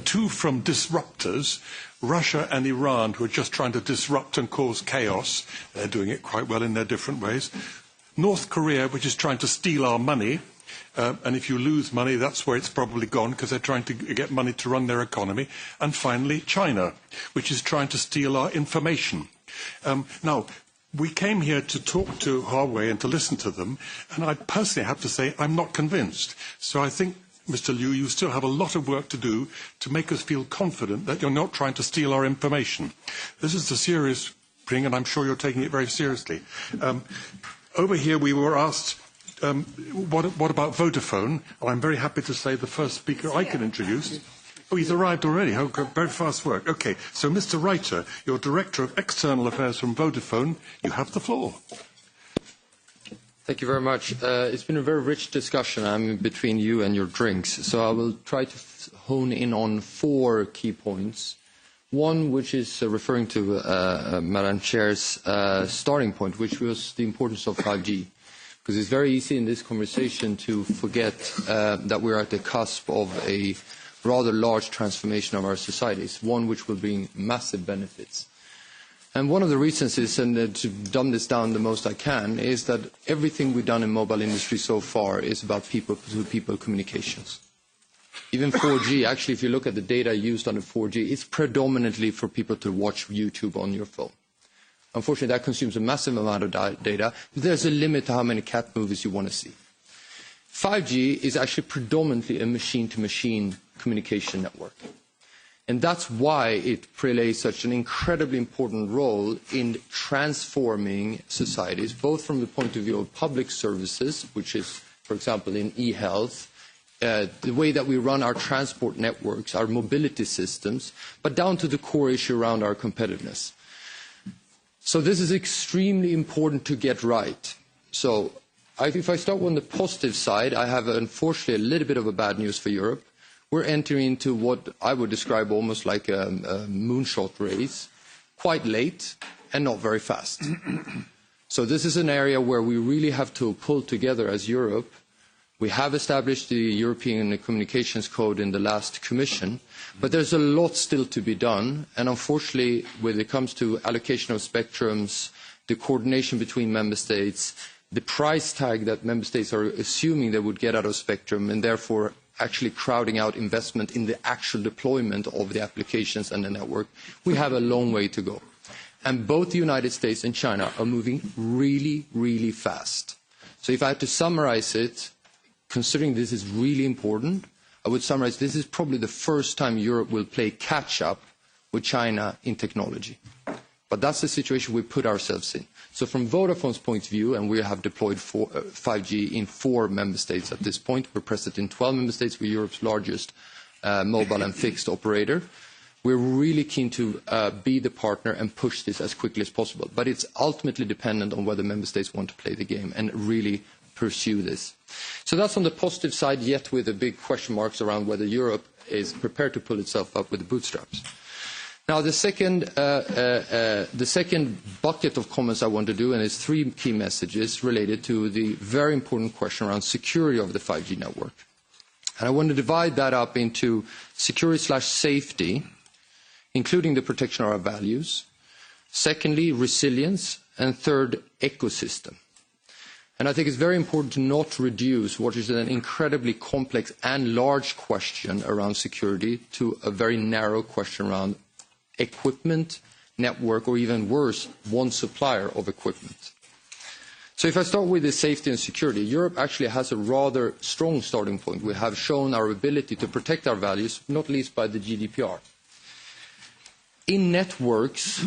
2 from disruptors, Russia and Iran, who are just trying to disrupt and cause chaos. They're doing it quite well in their different ways. North Korea, which is trying to steal our money, and if you lose money, that's where it's probably gone, because they're trying to get money to run their economy. And finally, China, which is trying to steal our information. Now, we came here to talk to Huawei and to listen to them, and I personally have to say I'm not convinced. So I think, Mr. Liu, you still have a lot of work to do to make us feel confident that you're not trying to steal our information. This is a serious thing, and I'm sure you're taking it very seriously. Over here we were asked, what about Vodafone? Well, I'm very happy to say the first speaker I can introduce. Oh, he's arrived already. Oh, very fast work. Okay, so Mr. Reiter, you're Director of External Affairs from Vodafone. You have the floor. Thank you very much. It's been a very rich discussion. I'm between you and your drinks, so I will try to hone in on 4 key points. One, which is referring to Madam Chair's starting point, which was the importance of 5G. Because it's very easy in this conversation to forget that we're at the cusp of a rather large transformation of our societies, one which will bring massive benefits. And one of the reasons is, and to dumb this down the most I can, is that everything we've done in mobile industry so far is about people-to-people communications. Even 4G, actually, if you look at the data used on the 4G, it's predominantly for people to watch YouTube on your phone. Unfortunately, that consumes a massive amount of data. There's a limit to how many cat movies you want to see. 5G is actually predominantly a machine-to-machine communication network. And that's why it plays such an incredibly important role in transforming societies, both from the point of view of public services, which is, for example, in e-health, the way that we run our transport networks, our mobility systems, but down to the core issue around our competitiveness. So this is extremely important to get right. So if I start on the positive side, I have unfortunately a little bit of a bad news for Europe. We're entering into what I would describe almost like a moonshot race, quite late and not very fast. So this is an area where we really have to pull together as Europe. We have established the European Communications Code in the last Commission, but there's a lot still to be done. And unfortunately, when it comes to allocation of spectrums, the coordination between member states, the price tag that member states are assuming they would get out of spectrum, and therefore actually crowding out investment in the actual deployment of the applications and the network, we have a long way to go. And both the United States and China are moving really, really fast. So if I had to summarize it, considering this is really important, I would summarize this is probably the first time Europe will play catch-up with China in technology. But that's the situation we put ourselves in. So from Vodafone's point of view, and we have deployed 5G in 4 member states at this point. We're present in 12 member states. We're Europe's largest mobile and fixed operator. We're really keen to be the partner and push this as quickly as possible. But it's ultimately dependent on whether member states want to play the game and really pursue this. So that's on the positive side, yet with the big question marks around whether Europe is prepared to pull itself up with the bootstraps. Now, the second bucket of comments I want to do, and it's 3 key messages related to the very important question around security of the 5G network. And I want to divide that up into security/safety, including the protection of our values. Secondly, resilience. And third, ecosystem. And I think it's very important to not reduce what is an incredibly complex and large question around security to a very narrow question around equipment, network, or even worse, one supplier of equipment. So if I start with the safety and security, Europe actually has a rather strong starting point. We have shown our ability to protect our values, not least by the GDPR. In networks,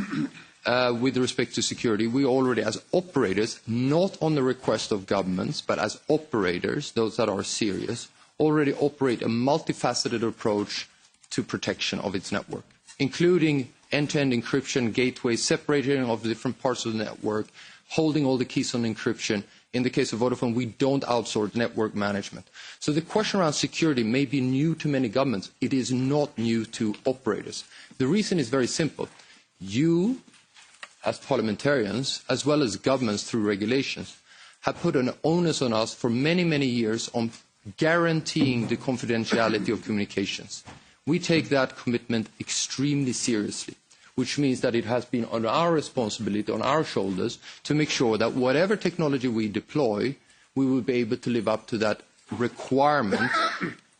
with respect to security, we already, as operators, not on the request of governments, but as operators, those that are serious, already operate a multifaceted approach to protection of its network, including end-to-end encryption, gateways, separating of the different parts of the network, holding all the keys on encryption. In the case of Vodafone, we don't outsource network management. So the question around security may be new to many governments. It is not new to operators. The reason is very simple. You, as parliamentarians, as well as governments through regulations, have put an onus on us for many, many years on guaranteeing the confidentiality of communications. We take that commitment extremely seriously, which means that it has been on our responsibility, on our shoulders, to make sure that whatever technology we deploy, we will be able to live up to that requirement,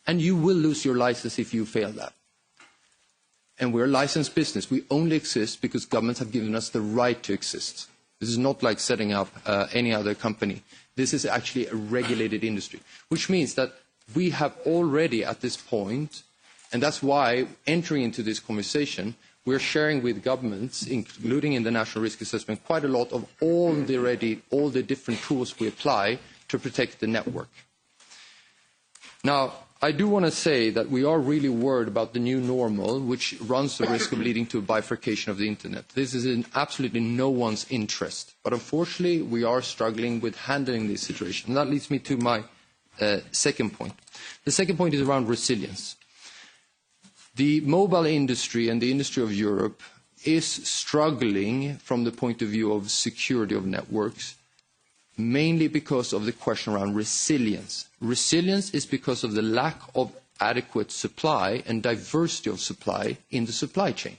and you will lose your license if you fail that. And we're a licensed business. We only exist because governments have given us the right to exist. This is not like setting up any other company. This is actually a regulated industry, which means that we have already at this point, and that's why entering into this conversation, we're sharing with governments, including in the national risk assessment, quite a lot of all the different tools we apply to protect the network. Now, I do want to say that we are really worried about the new normal, which runs the risk of leading to a bifurcation of the internet. This is in absolutely no one's interest. But unfortunately, we are struggling with handling this situation. And that leads me to my second point. The second point is around resilience. The mobile industry and the industry of Europe is struggling from the point of view of security of networks, mainly because of the question around resilience. Resilience is because of the lack of adequate supply and diversity of supply in the supply chain.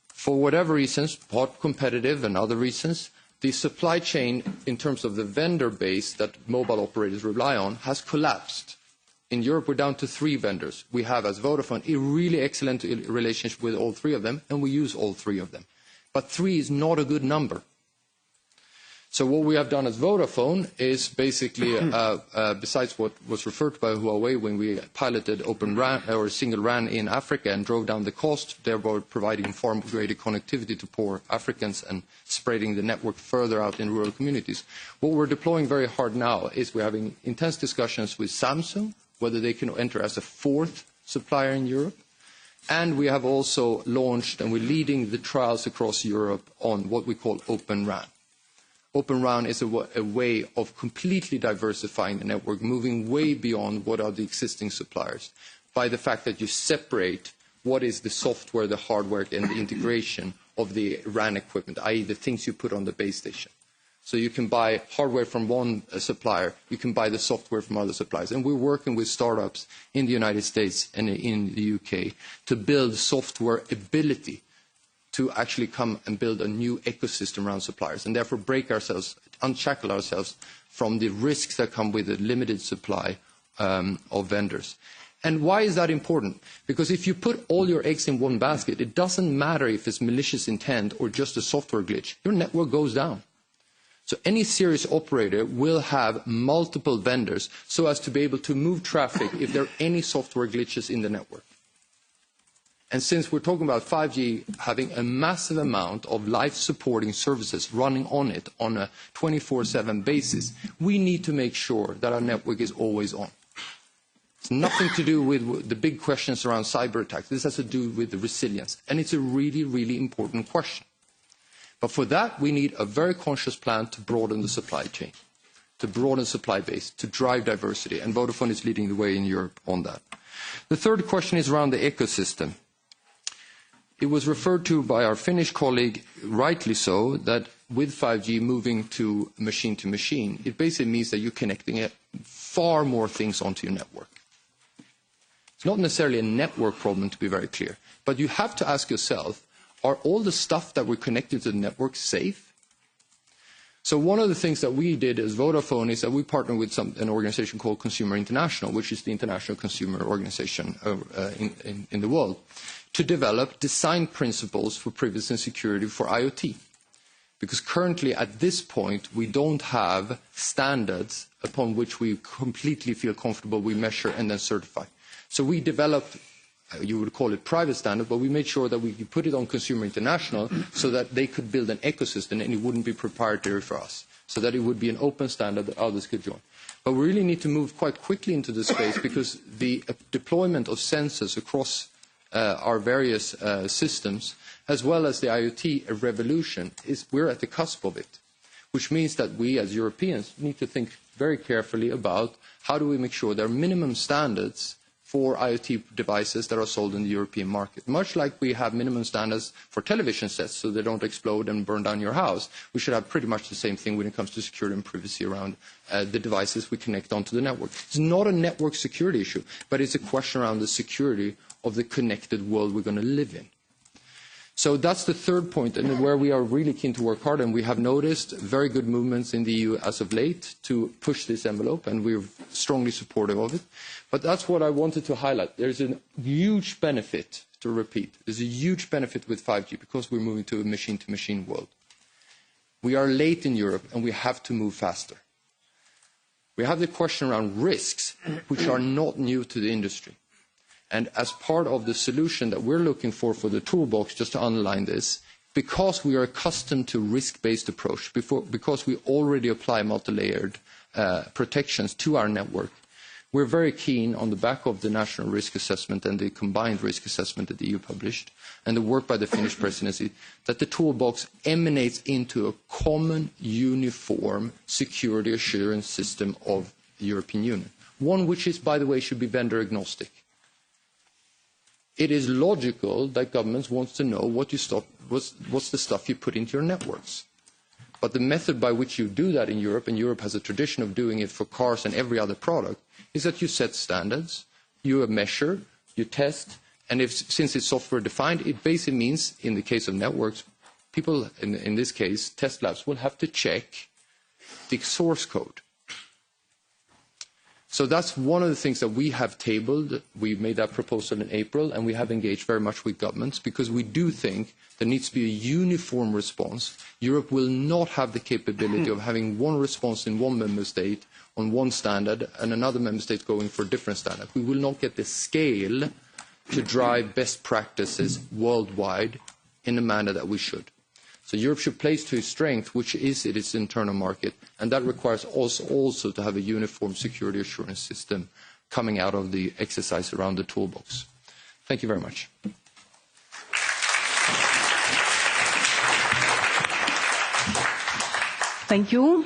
For whatever reasons, part competitive and other reasons, the supply chain in terms of the vendor base that mobile operators rely on has collapsed. In Europe, we're down to 3 vendors. We have, as Vodafone, a really excellent relationship with all 3 of them, and we use all 3 of them. But 3 is not a good number. So what we have done as Vodafone is basically, besides what was referred to by Huawei when we piloted Open RAN or Single RAN in Africa and drove down the cost, thereby providing far greater connectivity to poor Africans and spreading the network further out in rural communities. What we're deploying very hard now is we're having intense discussions with Samsung, whether they can enter as a fourth supplier in Europe. And we have also launched, and we're leading the trials across Europe on what we call Open RAN. Open RAN is a way of completely diversifying the network, moving way beyond what are the existing suppliers, by the fact that you separate what is the software, the hardware, and the integration of the RAN equipment, i.e. the things you put on the base station. So you can buy hardware from one supplier, you can buy the software from other suppliers. And we're working with startups in the United States and in the UK to build software ability to actually come and build a new ecosystem around suppliers, and therefore unshackle ourselves from the risks that come with a limited supply of vendors. And why is that important? Because if you put all your eggs in one basket, it doesn't matter if it's malicious intent or just a software glitch. Your network goes down. So any serious operator will have multiple vendors so as to be able to move traffic if there are any software glitches in the network. And since we're talking about 5G having a massive amount of life-supporting services running on it on a 24/7 basis, we need to make sure that our network is always on. It's nothing to do with the big questions around cyber attacks. This has to do with the resilience. And it's a really, really important question. But for that, we need a very conscious plan to broaden the supply chain, to broaden the supply base, to drive diversity. And Vodafone is leading the way in Europe on that. The third question is around the ecosystem. It was referred to by our Finnish colleague, rightly so, that with 5G moving to machine, it basically means that you're connecting far more things onto your network. It's not necessarily a network problem, to be very clear, but you have to ask yourself, are all the stuff that we're connected to the network safe? So one of the things that we did as Vodafone is that we partnered with an organization called Consumer International, which is the international consumer organization in the world, to develop design principles for privacy and security for IoT. Because currently, at this point, we don't have standards upon which we completely feel comfortable we measure and then certify. So we developed, you would call it private standard, but we made sure that we could put it on Consumer International so that they could build an ecosystem and it wouldn't be proprietary for us, so that it would be an open standard that others could join. But we really need to move quite quickly into this space because the deployment of sensors across our various systems, as well as the IoT revolution, we're at the cusp of it, which means that we as Europeans need to think very carefully about how do we make sure there are minimum standards for IoT devices that are sold in the European market. Much like we have minimum standards for television sets so they don't explode and burn down your house, we should have pretty much the same thing when it comes to security and privacy around the devices we connect onto the network. It's not a network security issue, but it's a question around the security of the connected world we're going to live in. So that's the third point, and where we are really keen to work hard, and we have noticed very good movements in the EU as of late to push this envelope, and we're strongly supportive of it. But that's what I wanted to highlight. There's a huge benefit, to repeat, there's a huge benefit with 5G because we're moving to a machine-to-machine world. We are late in Europe, and we have to move faster. We have the question around risks, which are not new to the industry. And as part of the solution that we're looking for the toolbox, just to underline this, because we are accustomed to risk-based approach, because we already apply multi-layered protections to our network, we're very keen on the back of the national risk assessment and the combined risk assessment that the EU published, and the work by the Finnish presidency, that the toolbox emanates into a common, uniform security assurance system of the European Union. One which is, by the way, should be vendor agnostic. It is logical that governments want to know what's the stuff you put into your networks. But the method by which you do that in Europe, and Europe has a tradition of doing it for cars and every other product, is that you set standards, you measure, you test, and since it's software defined, it basically means, in the case of networks, people, in this case, test labs, will have to check the source code. So that's one of the things that we have tabled. We made that proposal in April, and we have engaged very much with governments because we do think there needs to be a uniform response. Europe will not have the capability of having one response in one member state on one standard and another member state going for a different standard. We will not get the scale to drive best practices worldwide in the manner that we should. So Europe should play to its strength, which is its internal market, and that requires us also to have a uniform security assurance system coming out of the exercise around the toolbox. Thank you very much. Thank you.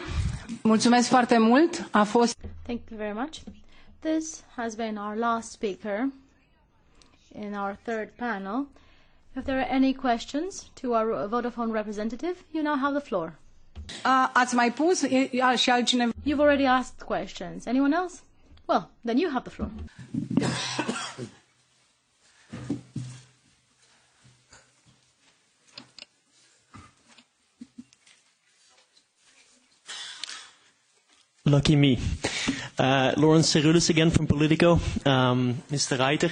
Mulțumesc foarte mult. A fost... Thank you very much. This has been our last speaker in our third panel. If there are any questions to our Vodafone representative, you now have the floor. Ați mai pus și altcineva? You've already asked questions. Anyone else? Well, then you have the floor. Lucky me. Lawrence Cerullis again from Politico. Mr. Reiter,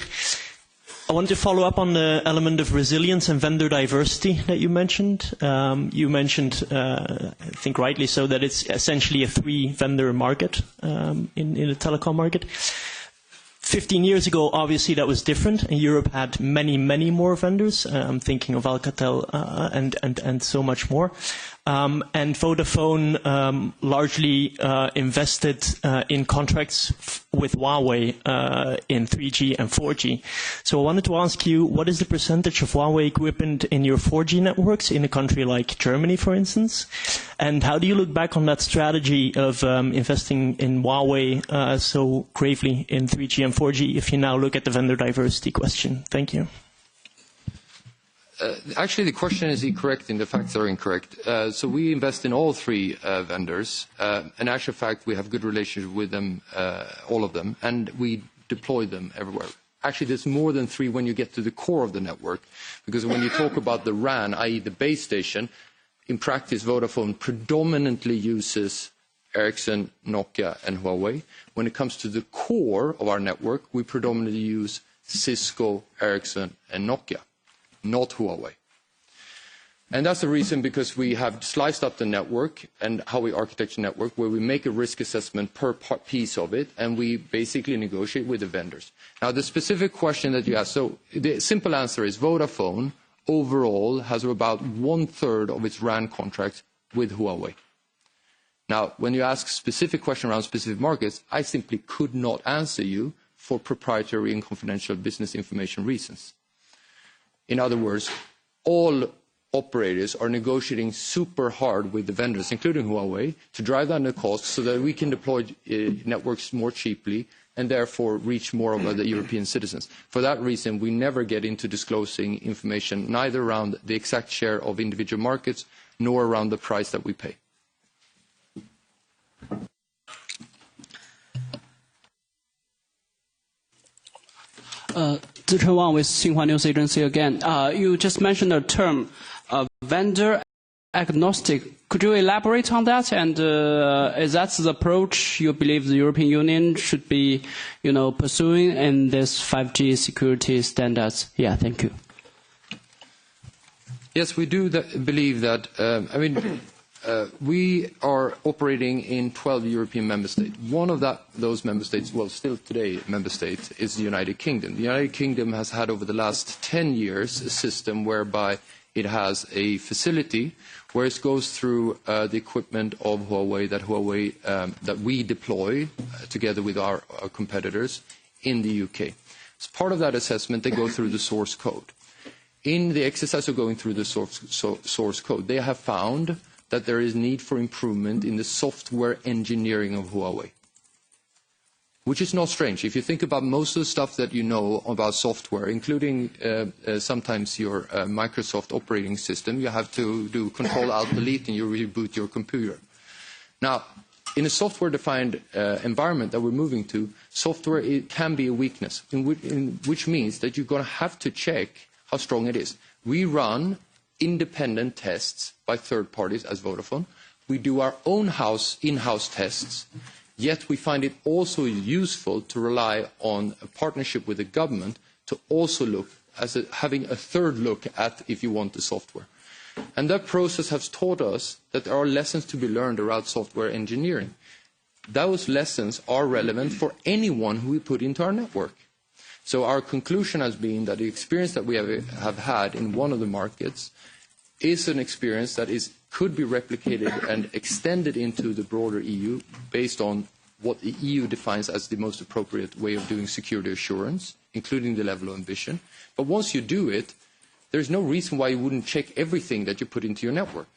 I wanted to follow up on the element of resilience and vendor diversity that you mentioned. You mentioned, I think rightly so, that it's essentially a three-vendor market in the telecom market. 15 years ago, obviously, that was different, and Europe had many, many more vendors. I'm thinking of Alcatel and so much more. And Vodafone largely invested in contracts with Huawei in 3G and 4G. So I wanted to ask you, what is the percentage of Huawei equipment in your 4G networks in a country like Germany, for instance? And how do you look back on that strategy of investing in Huawei so gravely in 3G and 4G if you now look at the vendor diversity question? Thank you. Actually, the question is incorrect and the facts are incorrect. So we invest in all three vendors. In actual fact, we have good relations with them, all of them, and we deploy them everywhere. Actually, there's more than three when you get to the core of the network, because when you talk about the RAN, i.e. the base station, in practice, Vodafone predominantly uses Ericsson, Nokia, and Huawei. When it comes to the core of our network, we predominantly use Cisco, Ericsson, and Nokia, not Huawei. And that's the reason, because we have sliced up the network and how we architect the network, where we make a risk assessment per piece of it, and we basically negotiate with the vendors. Now, the specific question that you asked, so the simple answer is Vodafone overall has about 1/3 of its RAN contracts with Huawei. Now, when you ask specific question around specific markets, I simply could not answer you for proprietary and confidential business information reasons. In other words, all operators are negotiating super hard with the vendors, including Huawei, to drive down the costs so that we can deploy networks more cheaply and therefore reach more of the European citizens. For that reason, we never get into disclosing information, neither around the exact share of individual markets nor around the price that we pay. Zicheng Wang with Xinhua News Agency again. You just mentioned the term vendor agnostic. Could you elaborate on that? And is that the approach you believe the European Union should be, pursuing in this 5G security standards? Yeah, thank you. Yes, we do believe that. We are operating in 12 European member states. One of those member states, well, still today member state, is the United Kingdom. The United Kingdom has had over the last 10 years a system whereby it has a facility where it goes through the equipment of Huawei that we deploy together with our competitors in the UK. As part of that assessment, they go through the source code. In the exercise of going through the source code, they have found that there is need for improvement in the software engineering of Huawei, which is not strange. If you think about most of the stuff that you know about software, including sometimes your Microsoft operating system, you have to do Control-Alt-Delete and you reboot your computer. Now, in a software-defined environment that we're moving to, software can be a weakness, which means that you're going to have to check how strong it is. We run independent tests by third parties as Vodafone. We do our own in-house tests. Yet we find it also useful to rely on a partnership with the government to also look as having a third look at, if you want, the software. And that process has taught us that there are lessons to be learned around software engineering. Those lessons are relevant for anyone who we put into our network. So our conclusion has been that the experience that we have had in one of the markets is an experience that could be replicated and extended into the broader EU based on what the EU defines as the most appropriate way of doing security assurance, including the level of ambition. But once you do it, there's no reason why you wouldn't check everything that you put into your network.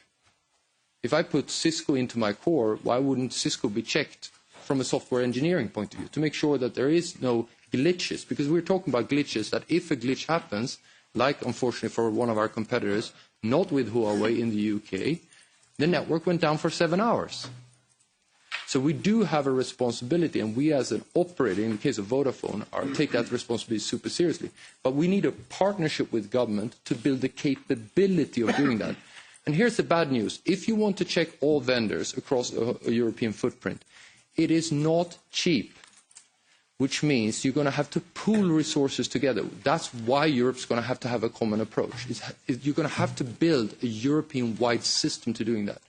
If I put Cisco into my core, why wouldn't Cisco be checked from a software engineering point of view to make sure that there is no glitches? Because we're talking about glitches that if a glitch happens, like unfortunately for one of our competitors, not with Huawei in the UK, the network went down for 7 hours. So we do have a responsibility, and we as an operator, in the case of Vodafone, take that responsibility super seriously. But we need a partnership with government to build the capability of doing that. And here's the bad news. If you want to check all vendors across a European footprint, it is not cheap, which means you're going to have to pool resources together. That's why Europe's going to have a common approach. You're going to have to build a European-wide system to doing that.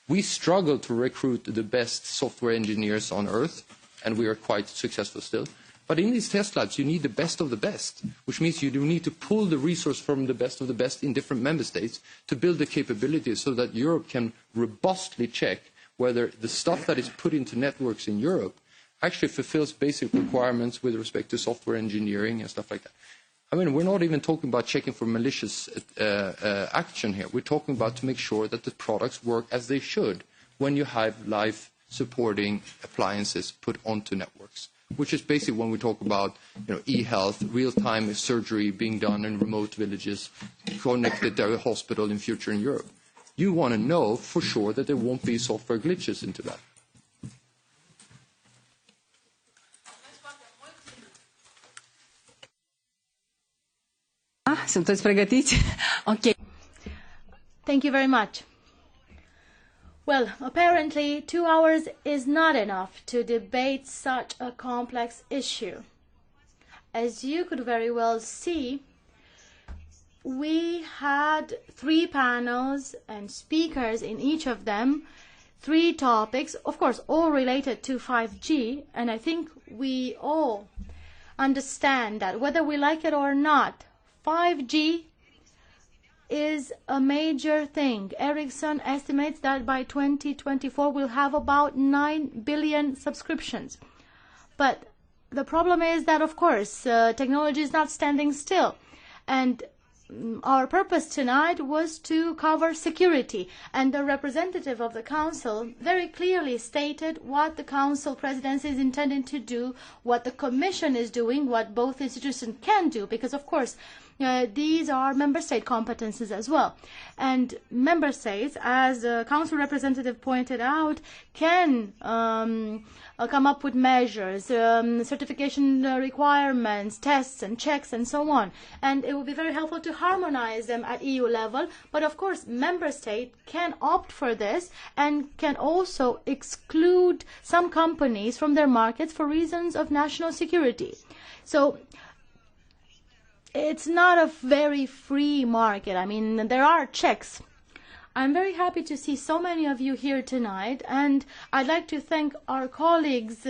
We struggle to recruit the best software engineers on Earth, and we are quite successful still. But in these test labs, you need the best of the best, which means you do need to pull the resource from the best of the best in different member states to build the capabilities so that Europe can robustly check whether the stuff that is put into networks in Europe actually fulfills basic requirements with respect to software engineering and stuff like that. I mean, we're not even talking about checking for malicious action here. We're talking about to make sure that the products work as they should when you have live supporting appliances put onto networks, which is basically when we talk about e-health, real-time surgery being done in remote villages, connected to a hospital in future in Europe. You want to know for sure that there won't be software glitches into that. Sunteți pregătiți? Ok. Thank you very much. Well, apparently 2 hours is not enough to debate such a complex issue. As you could very well see, we had 3 panels and speakers in each of them, 3 topics, of course, all related to 5G, and I think we all understand that whether we like it or not, 5G is a major thing. Ericsson estimates that by 2024 we'll have about 9 billion subscriptions. But the problem is that, of course, technology is not standing still. And our purpose tonight was to cover security, and the representative of the Council very clearly stated what the Council presidency is intending to do, what the Commission is doing, what both institutions can do, because of course these are member state competences as well. And member states, as the Council representative pointed out, can come up with measures, certification requirements, tests and checks and so on. And it will be very helpful to harmonize them at EU level. But of course, member states can opt for this and can also exclude some companies from their markets for reasons of national security. So it's not a very free market. I mean, there are checks. I'm very happy to see so many of you here tonight, and I'd like to thank our colleagues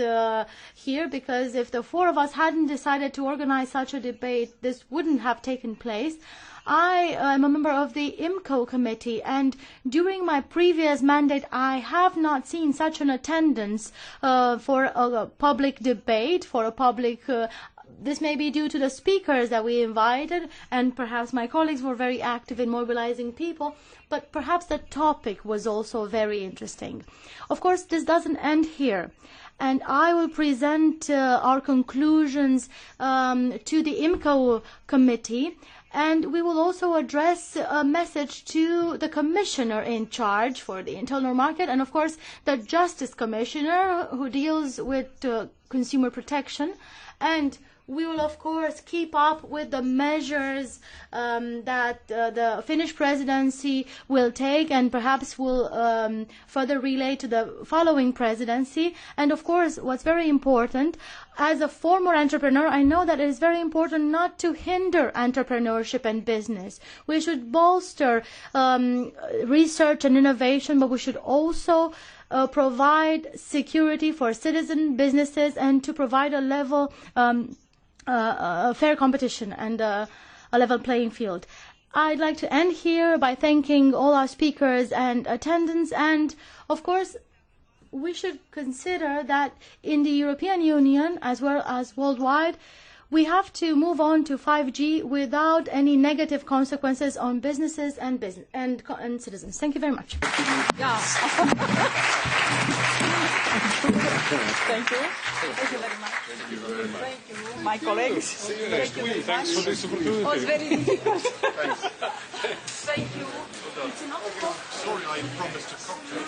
here, because if the 4 of us hadn't decided to organize such a debate, this wouldn't have taken place. I am a member of the IMCO committee, and during my previous mandate, I have not seen such an attendance for a public debate, for a public this may be due to the speakers that we invited, and perhaps my colleagues were very active in mobilizing people, but perhaps the topic was also very interesting. Of course, this doesn't end here, and I will present our conclusions to the IMCO committee, and we will also address a message to the commissioner in charge for the internal market, and of course the Justice Commissioner who deals with consumer protection, and we will, of course, keep up with the measures that the Finnish presidency will take and perhaps will further relay to the following presidency. And, of course, what's very important, as a former entrepreneur, I know that it is very important not to hinder entrepreneurship and business. We should bolster research and innovation, but we should also provide security for citizen businesses and to provide a level fair competition and a level playing field. I'd like to end here by thanking all our speakers and attendants, and of course we should consider that in the European Union as well as worldwide we have to move on to 5G without any negative consequences on businesses and citizens. Thank you very much. Yeah. Thank you. Thank you very much. Thank you very much. Thank you, my colleagues. See you next week. Thanks for this opportunity. It was very difficult. Thanks. Thank you. Sorry, I promised a cocktail.